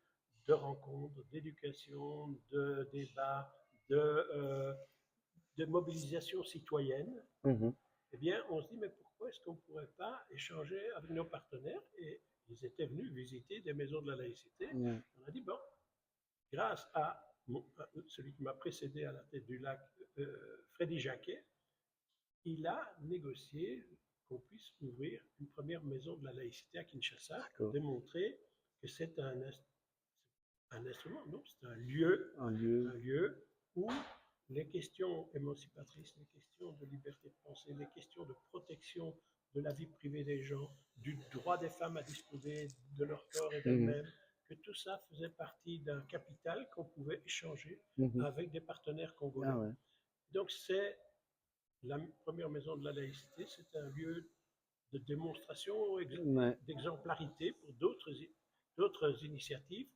de rencontre, d'éducation, de débat, de mobilisation citoyenne. Mhm. Eh bien, on se dit, mais pourquoi est-ce qu'on ne pourrait pas échanger avec nos partenaires? Et ils étaient venus visiter des maisons de la laïcité. Ouais. On a dit, bon, grâce à celui qui m'a précédé à la tête du lac, Freddy Jacquet, il a négocié qu'on puisse ouvrir une première maison de la laïcité à Kinshasa pour D'accord. démontrer que c'est un instrument, non, c'est Un lieu. un lieu où les questions émancipatrices, les questions de liberté de pensée, les questions de protection de la vie privée des gens, du droit des femmes à disposer de leur corps et Mhm. d'elles-mêmes, que tout ça faisait partie d'un capital qu'on pouvait échanger Mhm. avec des partenaires congolais. Ah ouais. Donc c'est la première maison de la laïcité, c'est un lieu de démonstration, Ouais. d'exemplarité pour d'autres initiatives.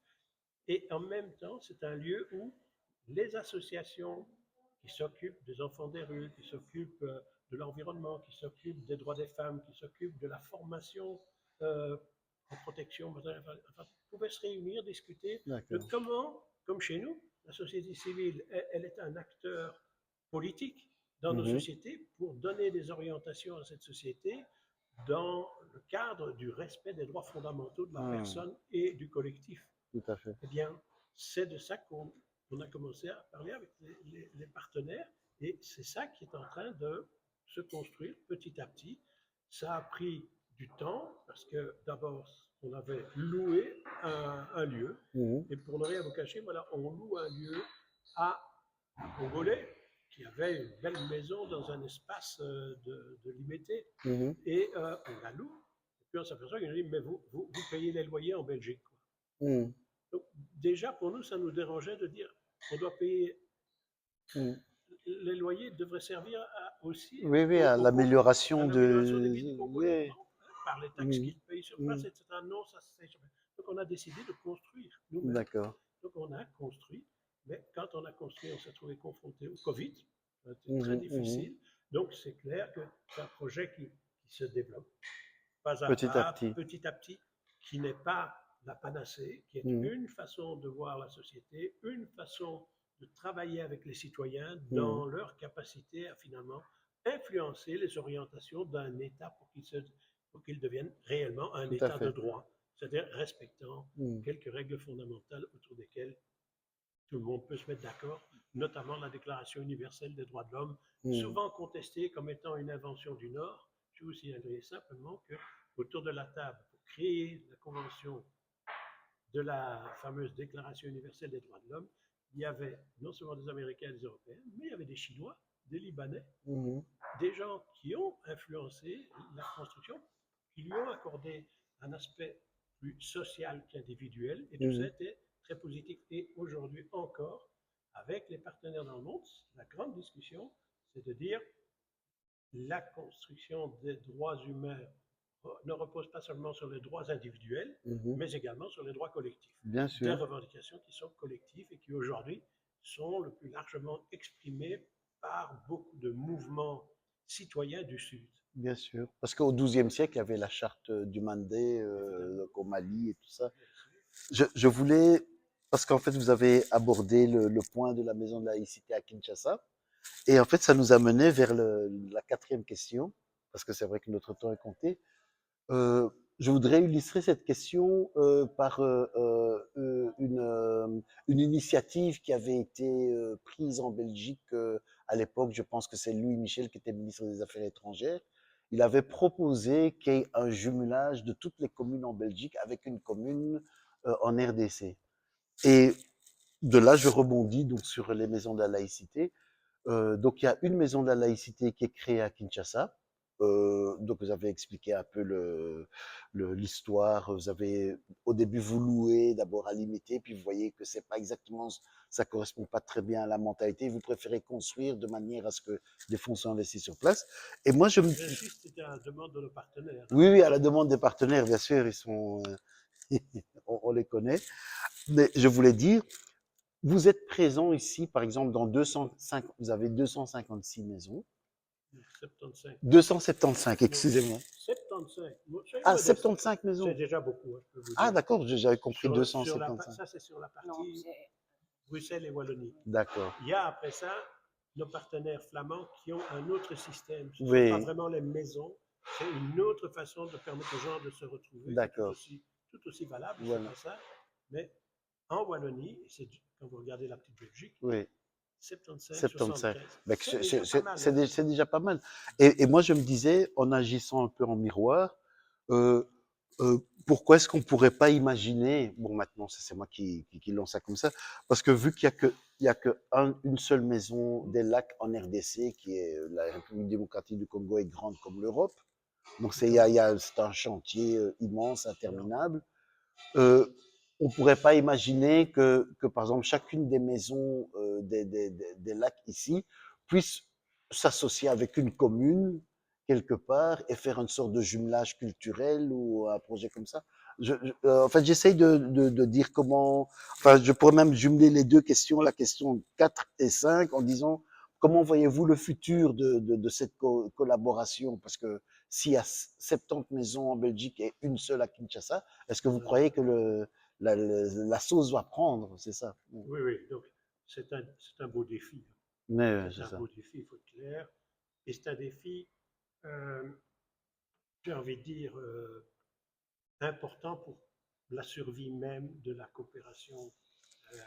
Et en même temps, c'est un lieu où les associations qui s'occupent des enfants des rues, qui s'occupent de l'environnement, qui s'occupent des droits des femmes, qui s'occupent de la formation euh, en protection, enfin, pouvaient se réunir, discuter de D'accord. comment, comme chez nous, la société civile, elle est un acteur politique dans nos Mhm. sociétés pour donner des orientations à cette société dans le cadre du respect des droits fondamentaux de la Ah, personne et du collectif. tout à fait. Eh bien, c'est de ça qu'on a commencé à parler avec les partenaires et c'est ça qui est en train de se construire petit à petit. Ça a pris du temps parce que d'abord, on avait loué un lieu Mhm. et pour ne rien vous cacher, voilà, on loue un lieu à Congolais qui avait une belle maison dans un espace de limité Mhm. et on la loue. Et puis on s'aperçoit qu'ils nous disent, mais vous payez les loyers en Belgique. Quoi. Mhm. Donc, déjà, pour nous, ça nous dérangeait de dire qu'on doit payer. Mhm. Les loyers devraient servir aussi Oui, oui, à couple, à l'amélioration l'amélioration des de. vies des Congolais, Oui. non par les taxes Mhm. qu'ils payent sur place, Mhm. etc. Non, ça c'est. Donc, on a décidé de construire nous-mêmes. D'accord. Donc, on a construit. Mais quand on a construit, on s'est trouvé confronté au Covid. C'était très Mhm. Mhm. difficile. Donc, c'est clair que c'est un projet qui se développe pas à Petit à pas, petit. petit à petit, qui n'est pas la panacée, qui est Mhm. une façon de voir la société, une façon de travailler avec les citoyens Mhm. dans leur capacité à finalement influencer les orientations d'un État pour qu'il devienne réellement un Tout à État de fait. droit, c'est-à-dire respectant Mhm. quelques règles fondamentales autour desquelles tout le monde peut se mettre d'accord, notamment la Déclaration universelle des droits de l'homme, Mhm. souvent contestée comme étant une invention du Nord. Je vous signalerai simplement que autour de la table, pour créer la convention de la fameuse Déclaration universelle des droits de l'homme, il y avait non seulement des Américains et des Européens, mais il y avait des Chinois, des Libanais, Mhm. des gens qui ont influencé la construction, qui lui ont accordé un aspect plus social qu'individuel, et tout ça Mhm. était très positif. Et aujourd'hui encore, avec les partenaires dans le monde, la grande discussion, c'est de dire la construction des droits humains ne repose pas seulement sur les droits individuels, Mhm. mais également sur les droits collectifs. Bien Des sûr, revendications qui sont collectives et qui aujourd'hui sont le plus largement exprimées par beaucoup de mouvements citoyens du Sud. bien sûr. Parce qu'au XIIe siècle, il y avait la charte du Mandé, Évidemment, donc au Mali et tout ça. bien sûr. Je voulais, parce qu'en fait, vous avez abordé le point de la maison de laïcité à Kinshasa. Et en fait, ça nous a mené vers la quatrième question, parce que c'est vrai que notre temps est compté. Euh, je voudrais illustrer cette question par une initiative qui avait été prise en Belgique à l'époque. Je pense que c'est Louis Michel qui était ministre des Affaires étrangères. Il avait proposé qu'il y ait un jumelage de toutes les communes en Belgique avec une commune en RDC. Et de là, je rebondis donc sur les maisons de la laïcité. Donc il y a une maison de la laïcité qui est créée à Kinshasa. Donc vous avez expliqué un peu l'histoire. Vous avez au début vous louez d'abord à limiter, puis vous voyez que c'est pas exactement, ça correspond pas très bien à la mentalité. Vous préférez construire de manière à ce que des fonds soient investis sur place. Et moi je me, J'insiste, c'était à la demande de nos partenaires. Hein. oui, oui, à la demande des partenaires, bien sûr, ils sont, on les connaît. Mais je voulais dire, vous êtes présent ici, par exemple, dans 205, vous avez 256 maisons. 75. 275, Non, excusez-moi. 75. Soyez Ah, modeste. 75 C'est maisons. déjà beaucoup, hein, je peux vous Ah, dire. d'accord, j'avais compris Sur la, 275. ça, c'est sur la partie Bruxelles et Wallonie. D'accord. Il y a après ça nos partenaires flamands qui ont un autre système. Ce ne sont pas Oui, vraiment les maisons, c'est une autre façon de permettre aux gens de se retrouver qui est d'accord. tout aussi valable, c'est Voilà. pas ça. Mais en Wallonie, quand vous regardez la petite Belgique, Oui, 75, 75. 75, Ben, c'est déjà pas mal. Hein. c'est déjà pas mal. Et moi, je me disais, en agissant un peu en miroir, euh, pourquoi est-ce qu'on ne pourrait pas imaginer, bon maintenant c'est moi qui lance ça comme ça, parce que vu qu'il y a que une seule maison des lacs en RDC, qui est la République démocratique du Congo, est grande comme l'Europe, donc c'est un chantier immense, interminable. Euh, on ne pourrait pas imaginer que, par exemple, chacune des maisons des lacs ici puisse s'associer avec une commune quelque part et faire une sorte de jumelage culturel ou un projet comme ça. En fait, j'essaye de dire comment. Enfin, je pourrais même jumeler les deux questions, la question 4 et 5, en disant comment voyez-vous le futur de cette collaboration. Parce que s'il y a 70 maisons en Belgique et une seule à Kinshasa, est-ce que vous Euh, croyez que la sauce va prendre? C'est ça. oui, oui, donc c'est un beau défi. Mais C'est c'est un ça. beau défi, il faut être clair. Et c'est un défi, euh, j'ai envie de dire, important pour la survie même de la coopération euh,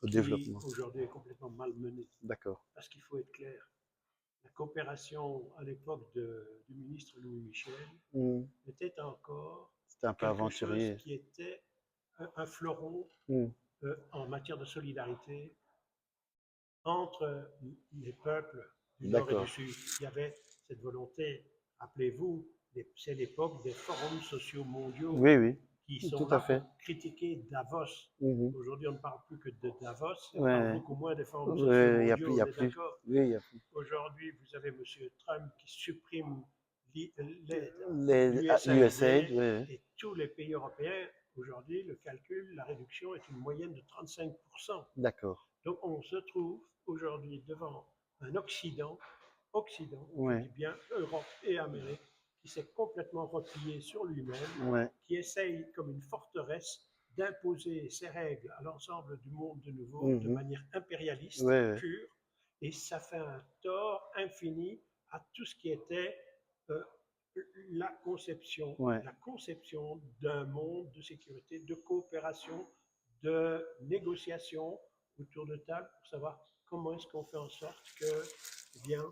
Au qui développement. aujourd'hui est complètement malmenée. D'accord. Parce qu'il faut être clair, la coopération à l'époque du ministre Louis Michel Mm. était encore C'était un peu quelque chose aventurier. qui était un fleuron Mm. en matière de solidarité entre les peuples du Nord et du D'accord. Sud. Il y avait cette volonté, rappelez-vous, c'est l'époque des forums sociaux mondiaux Oui, oui. qui sont Tout à là fait. pour critiquer Davos. Mhm. Aujourd'hui, on ne parle plus que de Davos, et on parle Ouais. beaucoup moins des forums sociaux Ouais, il mondiaux, y on a est plus. d'accord. Oui, il y a plus. Aujourd'hui, vous avez M. Trump qui supprime Les USAID, l'USAID oui. et tous les pays européens. Aujourd'hui, le calcul, la réduction est une moyenne de 35%. D'accord. Donc on se trouve aujourd'hui devant un Occident, je Ouais. dis bien Europe et Amérique, qui s'est complètement replié sur lui-même, Ouais. qui essaye comme une forteresse d'imposer ses règles à l'ensemble du monde de nouveau de Mhm. manière impérialiste Ouais, ouais. pure, et ça fait un tort infini à tout ce qui était euh, Ouais. la conception d'un monde de sécurité, de coopération, de négociation autour de table pour savoir comment est-ce qu'on fait en sorte que, eh bien,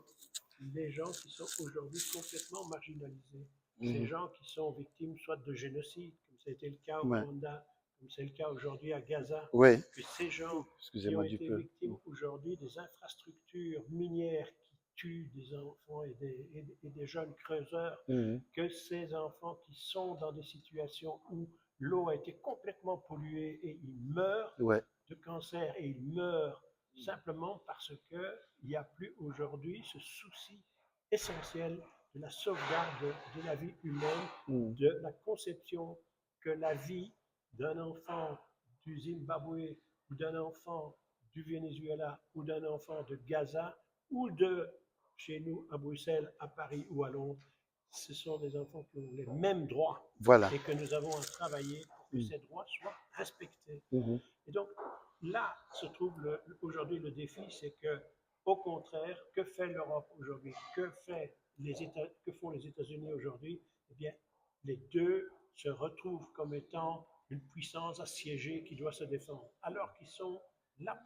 les gens qui sont aujourd'hui complètement marginalisés, ces Mhm. gens qui sont victimes soit de génocide, comme ça a été le cas au Ouais. Rwanda, comme c'est le cas aujourd'hui à Gaza, Ouais. que ces gens qui ont Excusez-moi du été peu. victimes aujourd'hui des infrastructures minières qui tuent des enfants et des jeunes creuseurs, Mhm. que ces enfants qui sont dans des situations où l'eau a été complètement polluée et ils meurent Ouais, de cancer et ils meurent simplement parce qu'il n'y a plus aujourd'hui ce souci essentiel de la sauvegarde de la vie humaine, mhm. de la conception que la vie d'un enfant du Zimbabwe ou d'un enfant du Venezuela ou d'un enfant de Gaza ou de chez nous à Bruxelles, à Paris ou à Londres, ce sont des enfants qui ont les mêmes droits Voilà. et que nous avons à travailler pour que Mhm. ces droits soient respectés. Mhm. Et donc là se trouve aujourd'hui le défi, c'est que, au contraire, que fait l'Europe aujourd'hui? Que font les États-Unis aujourd'hui? Eh bien, les deux se retrouvent comme étant une puissance assiégée qui doit se défendre, alors qu'ils sont là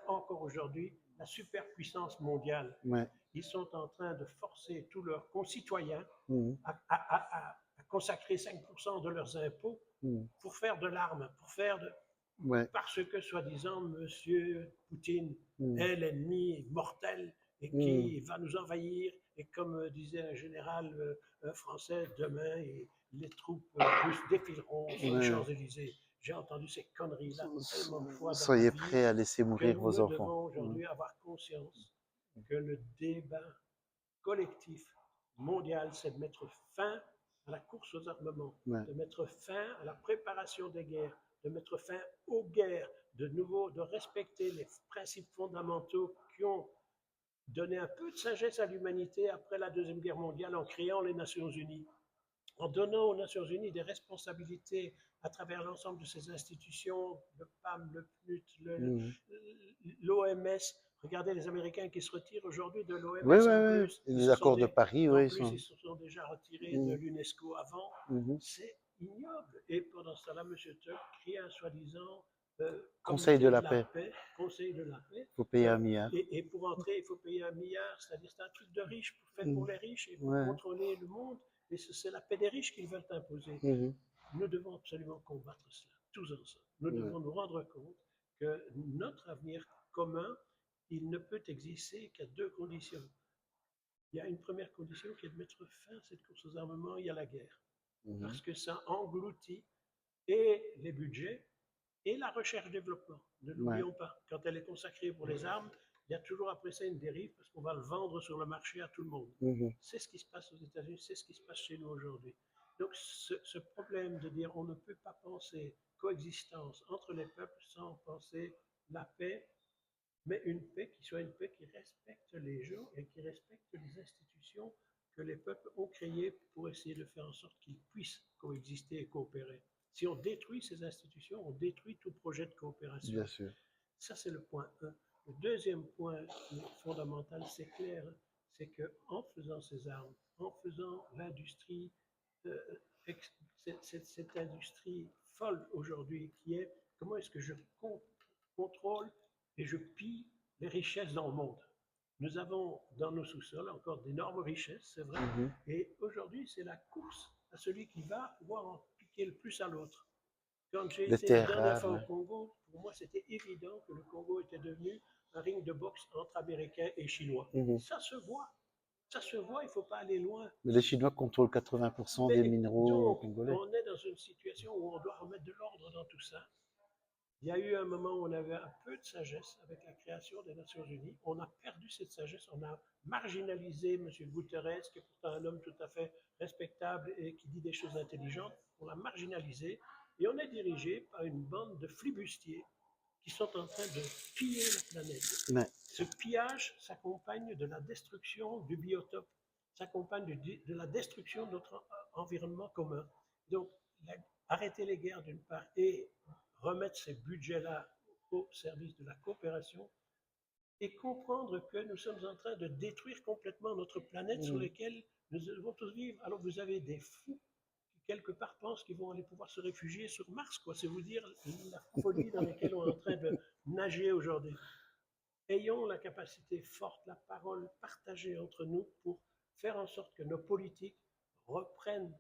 encore aujourd'hui la superpuissance mondiale. Ouais. Ils sont en train de forcer tous leurs concitoyens Mhm. à consacrer 5% de leurs impôts Mhm. pour faire de l'arme, pour faire de, Ouais. parce que, soi-disant, M. Poutine Mhm. est l'ennemi mortel et Mhm. qui va nous envahir. Et comme disait un général français, demain, les troupes russes défileront sur les Ouais. Champs-Élysées. J'ai entendu ces conneries-là tellement de fois dans ma Soyez vie prêts à laisser que mourir vos nous enfants. devons Mhm. aujourd'hui avoir conscience que le débat collectif mondial, c'est de mettre fin à la course aux armements, Ouais. de mettre fin à la préparation des guerres, de mettre fin aux guerres, de nouveau de respecter les principes fondamentaux qui ont donné un peu de sagesse à l'humanité après la Deuxième Guerre mondiale en créant les Nations Unies, en donnant aux Nations Unies des responsabilités à travers l'ensemble de ces institutions, le PAM, le PNUD, Mhm. l'OMS. Regardez les Américains qui se retirent aujourd'hui de Ouais, l'OMS ouais, en ouais. plus. Et les accords de Paris, En ouais, ils plus, sont. ils se sont déjà retirés de Mhm. l'UNESCO avant. Mhm. C'est ignoble. Et pendant ce temps-là, M. Tuck crée un soi-disant Conseil de comité la de la paix. paix, conseil de la paix. Faut payer 1 milliard. Et pour entrer, il faut payer 1 milliard, c'est-à-dire c'est un truc de riche, fait pour Mhm. les riches et pour Ouais. contrôler le monde. Et c'est la paix des riches qu'ils veulent imposer. Mhm. Nous devons absolument combattre cela, tous ensemble. Nous Ouais. devons nous rendre compte que notre avenir commun, il ne peut exister qu'à deux conditions. Il y a une première condition qui est de mettre fin à cette course aux armements et à la guerre, Mhm. parce que ça engloutit et les budgets et la recherche-développement. Ne Ouais. l'oublions pas, quand elle est consacrée pour les armes, il y a toujours après ça une dérive parce qu'on va le vendre sur le marché à tout le monde. Mhm. C'est ce qui se passe aux États-Unis, c'est ce qui se passe chez nous aujourd'hui. Donc ce problème de dire on ne peut pas penser coexistence entre les peuples sans penser la paix, mais une paix qui soit une paix qui respecte les gens et qui respecte les institutions que les peuples ont créées pour essayer de faire en sorte qu'ils puissent coexister et coopérer. Si on détruit ces institutions, on détruit tout projet de coopération. Bien sûr. Ça, c'est le point 1. Le deuxième point qui est fondamental, c'est clair, c'est qu'en faisant ces armes, en faisant l'industrie, euh, cette industrie folle aujourd'hui qui est comment est-ce que je contrôle et je pille les richesses dans le monde. Nous avons dans nos sous-sols encore d'énormes richesses, c'est vrai, Mhm. et aujourd'hui c'est la course à celui qui va pouvoir en piquer le plus à l'autre. Quand j'ai Les été la terres dernière rares, fois au ouais. Congo, pour moi c'était évident que le Congo était devenu un ring de boxe entre Américains et Chinois. Mhm. Ça se voit, il ne faut pas aller loin. Mais les Chinois contrôlent 80% des Mais minéraux donc, congolais. on est dans une situation où on doit remettre de l'ordre dans tout ça. Il y a eu un moment où on avait un peu de sagesse avec la création des Nations Unies. On a perdu cette sagesse, on a marginalisé M. Guterres, qui est pourtant un homme tout à fait respectable et qui dit des choses intelligentes. On l'a marginalisé et on est dirigé par une bande de flibustiers qui sont en train de piller la planète. Ouais. Ce pillage s'accompagne de la destruction du biotope, s'accompagne de la destruction de notre environnement commun. Donc, arrêter les guerres d'une part et remettre ces budgets-là au service de la coopération et comprendre que nous sommes en train de détruire complètement notre planète sur laquelle nous devons tous vivre. Alors vous avez des fous qui quelque part pensent qu'ils vont aller pouvoir se réfugier sur Mars, quoi. C'est vous dire la folie dans laquelle on est en train de nager aujourd'hui. Ayons la capacité forte, la parole partagée entre nous pour faire en sorte que nos politiques reprennent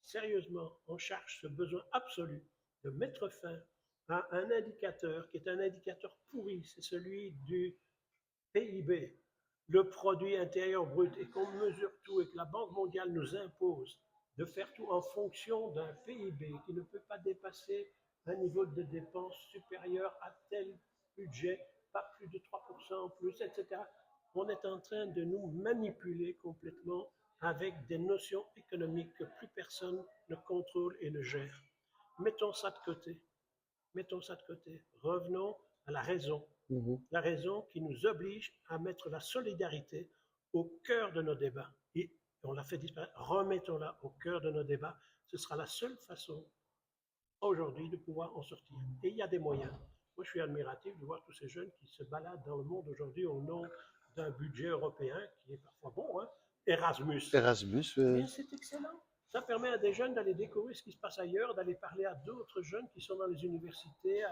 sérieusement en charge ce besoin absolu de mettre fin à un indicateur qui est un indicateur pourri, c'est celui du PIB, le produit intérieur brut et qu'on mesure tout et que la Banque mondiale nous impose de faire tout en fonction d'un PIB qui ne peut pas dépasser un niveau de dépenses supérieur à tel budget, pas plus de 3% en plus, etc. On est en train de nous manipuler complètement avec des notions économiques que plus personne ne contrôle et ne gère. Mettons ça de côté. Mettons ça de côté. Revenons à la raison. Mhm. La raison qui nous oblige à mettre la solidarité au cœur de nos débats. Et on l'a fait disparaître. Remettons-la au cœur de nos débats. Ce sera la seule façon aujourd'hui de pouvoir en sortir. Et il y a des moyens. Moi, je suis admiratif de voir tous ces jeunes qui se baladent dans le monde aujourd'hui au nom d'un budget européen qui est parfois bon, hein. Erasmus. Erasmus, Eh bien, c'est excellent. Ça permet à des jeunes d'aller découvrir ce qui se passe ailleurs, d'aller parler à d'autres jeunes qui sont dans les universités,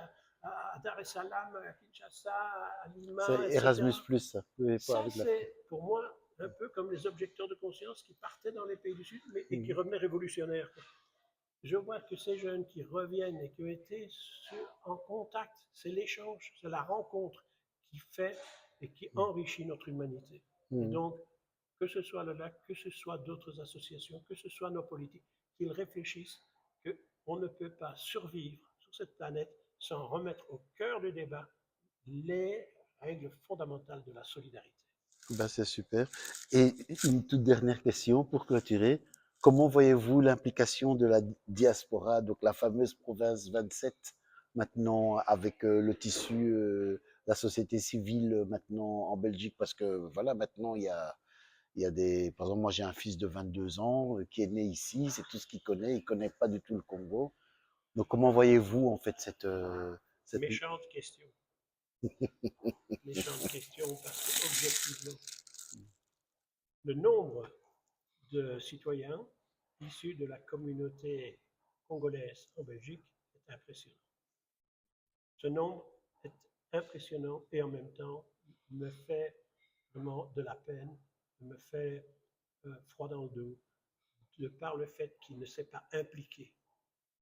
à Dar es Salaam, à Kinshasa, à Lima, c'est Erasmus etc. plus, ça. Oui, pas Ça, avec la... c'est pour moi un peu comme les objecteurs de conscience qui partaient dans les pays du Sud et qui Mhm. revenaient révolutionnaires. Je vois que ces jeunes qui reviennent et qui ont été en contact, c'est l'échange, c'est la rencontre qui fait et qui enrichit notre humanité. Et Mhm. donc, que ce soit le lac, que ce soit d'autres associations, que ce soit nos politiques, qu'ils réfléchissent qu'on ne peut pas survivre sur cette planète sans remettre au cœur du débat les règles fondamentales de la solidarité. Ben, c'est super. Et une toute dernière question pour clôturer. Comment voyez-vous l'implication de la diaspora, donc la fameuse province 27, maintenant avec le tissu, la société civile maintenant en Belgique? Parce que voilà, maintenant il y a des, par exemple, moi j'ai un fils de 22 ans qui est né ici, c'est tout ce qu'il connaît, il connaît pas du tout le Congo. Donc comment voyez-vous en fait cette... Méchante question. Méchante question parce que, objectivement, le nombre de citoyens issus de la communauté congolaise en Belgique est impressionnant. Ce nombre est impressionnant et en même temps me fait vraiment de la peine, me fait froid dans le dos, de par le fait qu'il ne s'est pas impliqué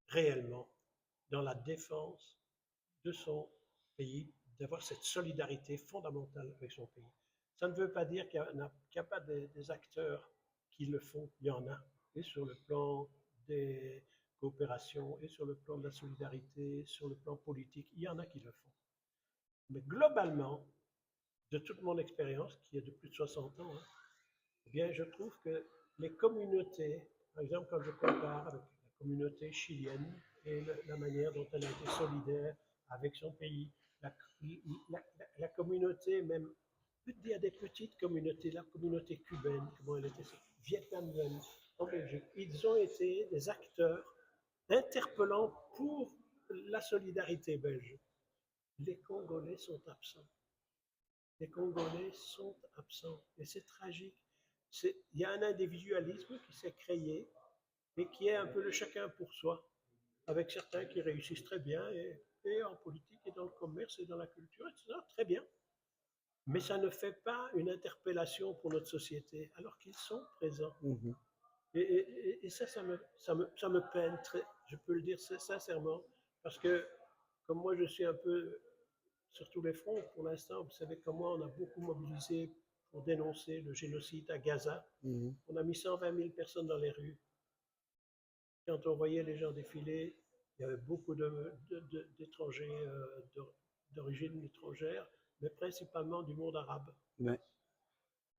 réellement dans la défense de son pays, d'avoir cette solidarité fondamentale avec son pays. Ça ne veut pas dire qu'il n'y a pas des acteurs qui le font, il y en a, et sur le plan des coopérations, et sur le plan de la solidarité, sur le plan politique, il y en a qui le font. Mais globalement, de toute mon expérience, qui est de plus de 60 ans, hein, eh bien, je trouve que les communautés, par exemple, quand je compare avec la communauté chilienne et la manière dont elle a été solidaire avec son pays, la, la communauté même, il y a des petites communautés, la communauté cubaine, comment elle était, vietnamienne, en Belgique, ils ont été des acteurs interpellants pour la solidarité belge. Les Congolais sont absents. Les Congolais sont absents. Et c'est tragique. Il y a un individualisme qui s'est créé et qui est un peu le chacun pour soi, avec certains qui réussissent très bien et en politique et dans le commerce et dans la culture, etc. Très bien. Mais ça ne fait pas une interpellation pour notre société, alors qu'ils sont présents. Mhm. Et ça, ça me peine très, je peux le dire sincèrement, parce que comme moi je suis un peu sur tous les fronts pour l'instant. Vous savez comment on a beaucoup mobilisé pour dénoncer le génocide à Gaza. Mhm. On a mis 120 000 personnes dans les rues. Quand on voyait les gens défiler, il y avait beaucoup d'étrangers d'origine étrangère, mais principalement du monde arabe. Ouais.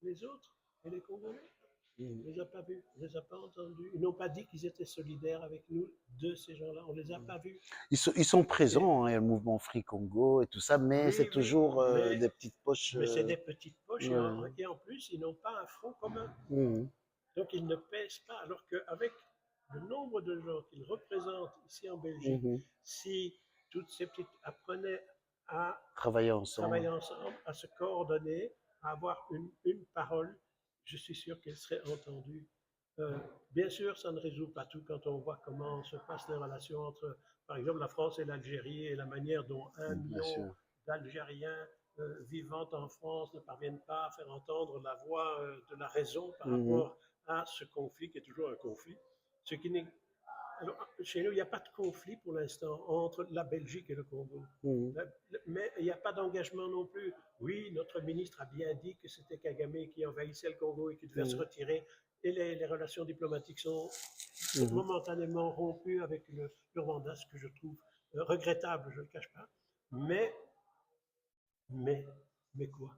Les autres, et les Congolais, Mhm. on ne les a pas vus, on ne les a pas entendus. Ils n'ont pas dit qu'ils étaient solidaires avec nous, de ces gens-là. On ne les a pas vus. Ils sont Et, présents, hein, il y a le mouvement Free Congo et tout ça, mais c'est oui, oui, toujours mais des petites poches. Mais c'est des petites poches Ouais. et en plus, ils n'ont pas un front commun. Mhm. Donc, ils ne pèsent pas. Alors qu'avec le nombre de gens qu'ils représentent ici en Belgique, Mhm. si toutes ces petites apprenaient à Travailler ensemble. travailler ensemble, à se coordonner, à avoir une parole, je suis sûr qu'elle serait entendue. Euh, Bien sûr, ça ne résout pas tout quand on voit comment se passent les relations entre, par exemple, la France et l'Algérie et la manière dont un Bien million sûr. d'Algériens vivant en France ne parviennent pas à faire entendre la voix de la raison par Mhm. rapport à ce conflit qui est toujours un conflit, ce qui n'est Alors, chez nous, il n'y a pas de conflit pour l'instant entre la Belgique et le Congo. Mhm. Mais il n'y a pas d'engagement non plus. Oui, notre ministre a bien dit que c'était Kagame qui envahissait le Congo et qui devait se Mhm. retirer. Et les relations diplomatiques sont Mhm. momentanément rompues avec le Rwanda, ce que je trouve regrettable, je ne le cache pas. Mais, mais, mais quoi?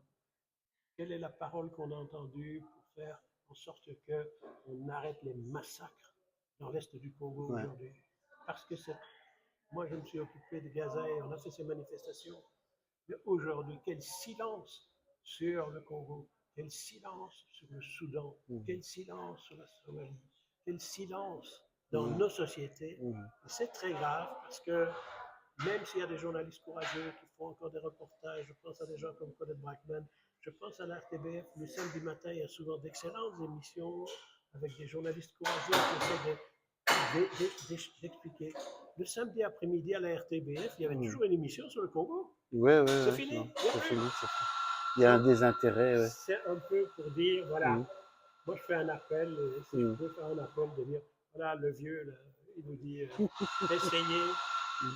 Quelle est la parole qu'on a entendue pour faire en sorte qu'on arrête les massacres dans l'est du Congo Ouais. aujourd'hui? Parce que moi, je me suis occupé de Gaza et on a fait ces manifestations. Mais aujourd'hui, quel silence sur le Congo, quel silence sur le Soudan, Mhm. quel silence sur la Somalie, quel silence dans Mhm. nos sociétés. Mhm. Et c'est très grave parce que même s'il y a des journalistes courageux qui font encore des reportages, je pense à des gens comme Colette Brackman, je pense à la RTBF, le samedi matin, il y a souvent d'excellentes émissions avec des journalistes courageux qui essaient d'expliquer. Le samedi après-midi à la RTBF, il y avait Mhm. toujours une émission sur le Congo. Ouais, ouais, C'est ouais, fini, non, il n'y a c'est plus. fini, c'est fini. Il y a un Donc, désintérêt, ouais. c'est un peu pour dire, voilà, Mhm. moi je fais un appel, si je Mhm. peux faire un appel de dire, voilà, le vieux, là, il nous dit, essayez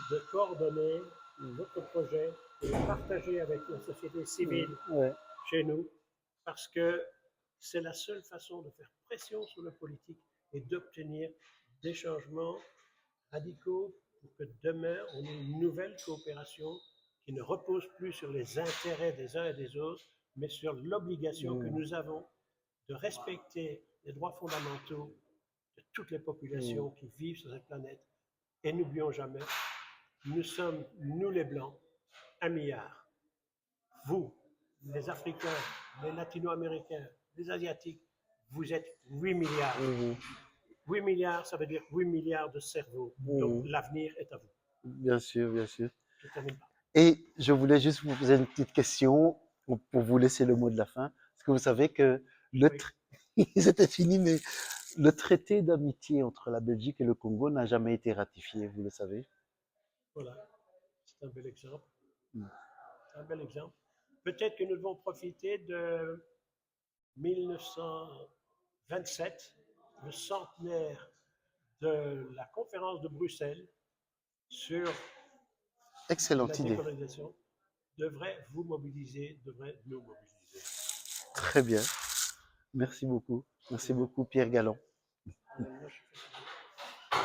de coordonner votre projet et le partager avec la société Mhm. civile Ouais. chez nous, parce que c'est la seule façon de faire pression sur le politique et d'obtenir des changements radicaux pour que demain on ait une nouvelle coopération qui ne repose plus sur les intérêts des uns et des autres, mais sur l'obligation que Mhm. nous avons de respecter les droits fondamentaux de toutes les Mhm. populations qui vivent sur cette planète. Et n'oublions jamais, nous sommes, nous les Blancs, 1 milliard. Vous, les Africains, les Latino-Américains, les Asiatiques, vous êtes 8 milliards. Mhm. 8 milliards, ça veut dire 8 milliards de cerveaux. Donc Mhm. l'avenir est à vous. Bien sûr, bien sûr. Je termine par. Et je voulais juste vous poser une petite question pour vous laisser le mot de la fin. Est-ce que vous savez que le Oui, c'était fini, mais le traité d'amitié entre la Belgique et le Congo n'a jamais été ratifié, vous le savez? voilà. C'est un bel exemple. Mm. C'est un bel exemple. Peut-être que nous devons profiter de 1927, le centenaire de la conférence de Bruxelles sur la Excellente idée. décolonisation, devrait vous mobiliser, devrait nous mobiliser. Très bien. Merci beaucoup. Merci beaucoup, Pierre Galland. Moi, je fais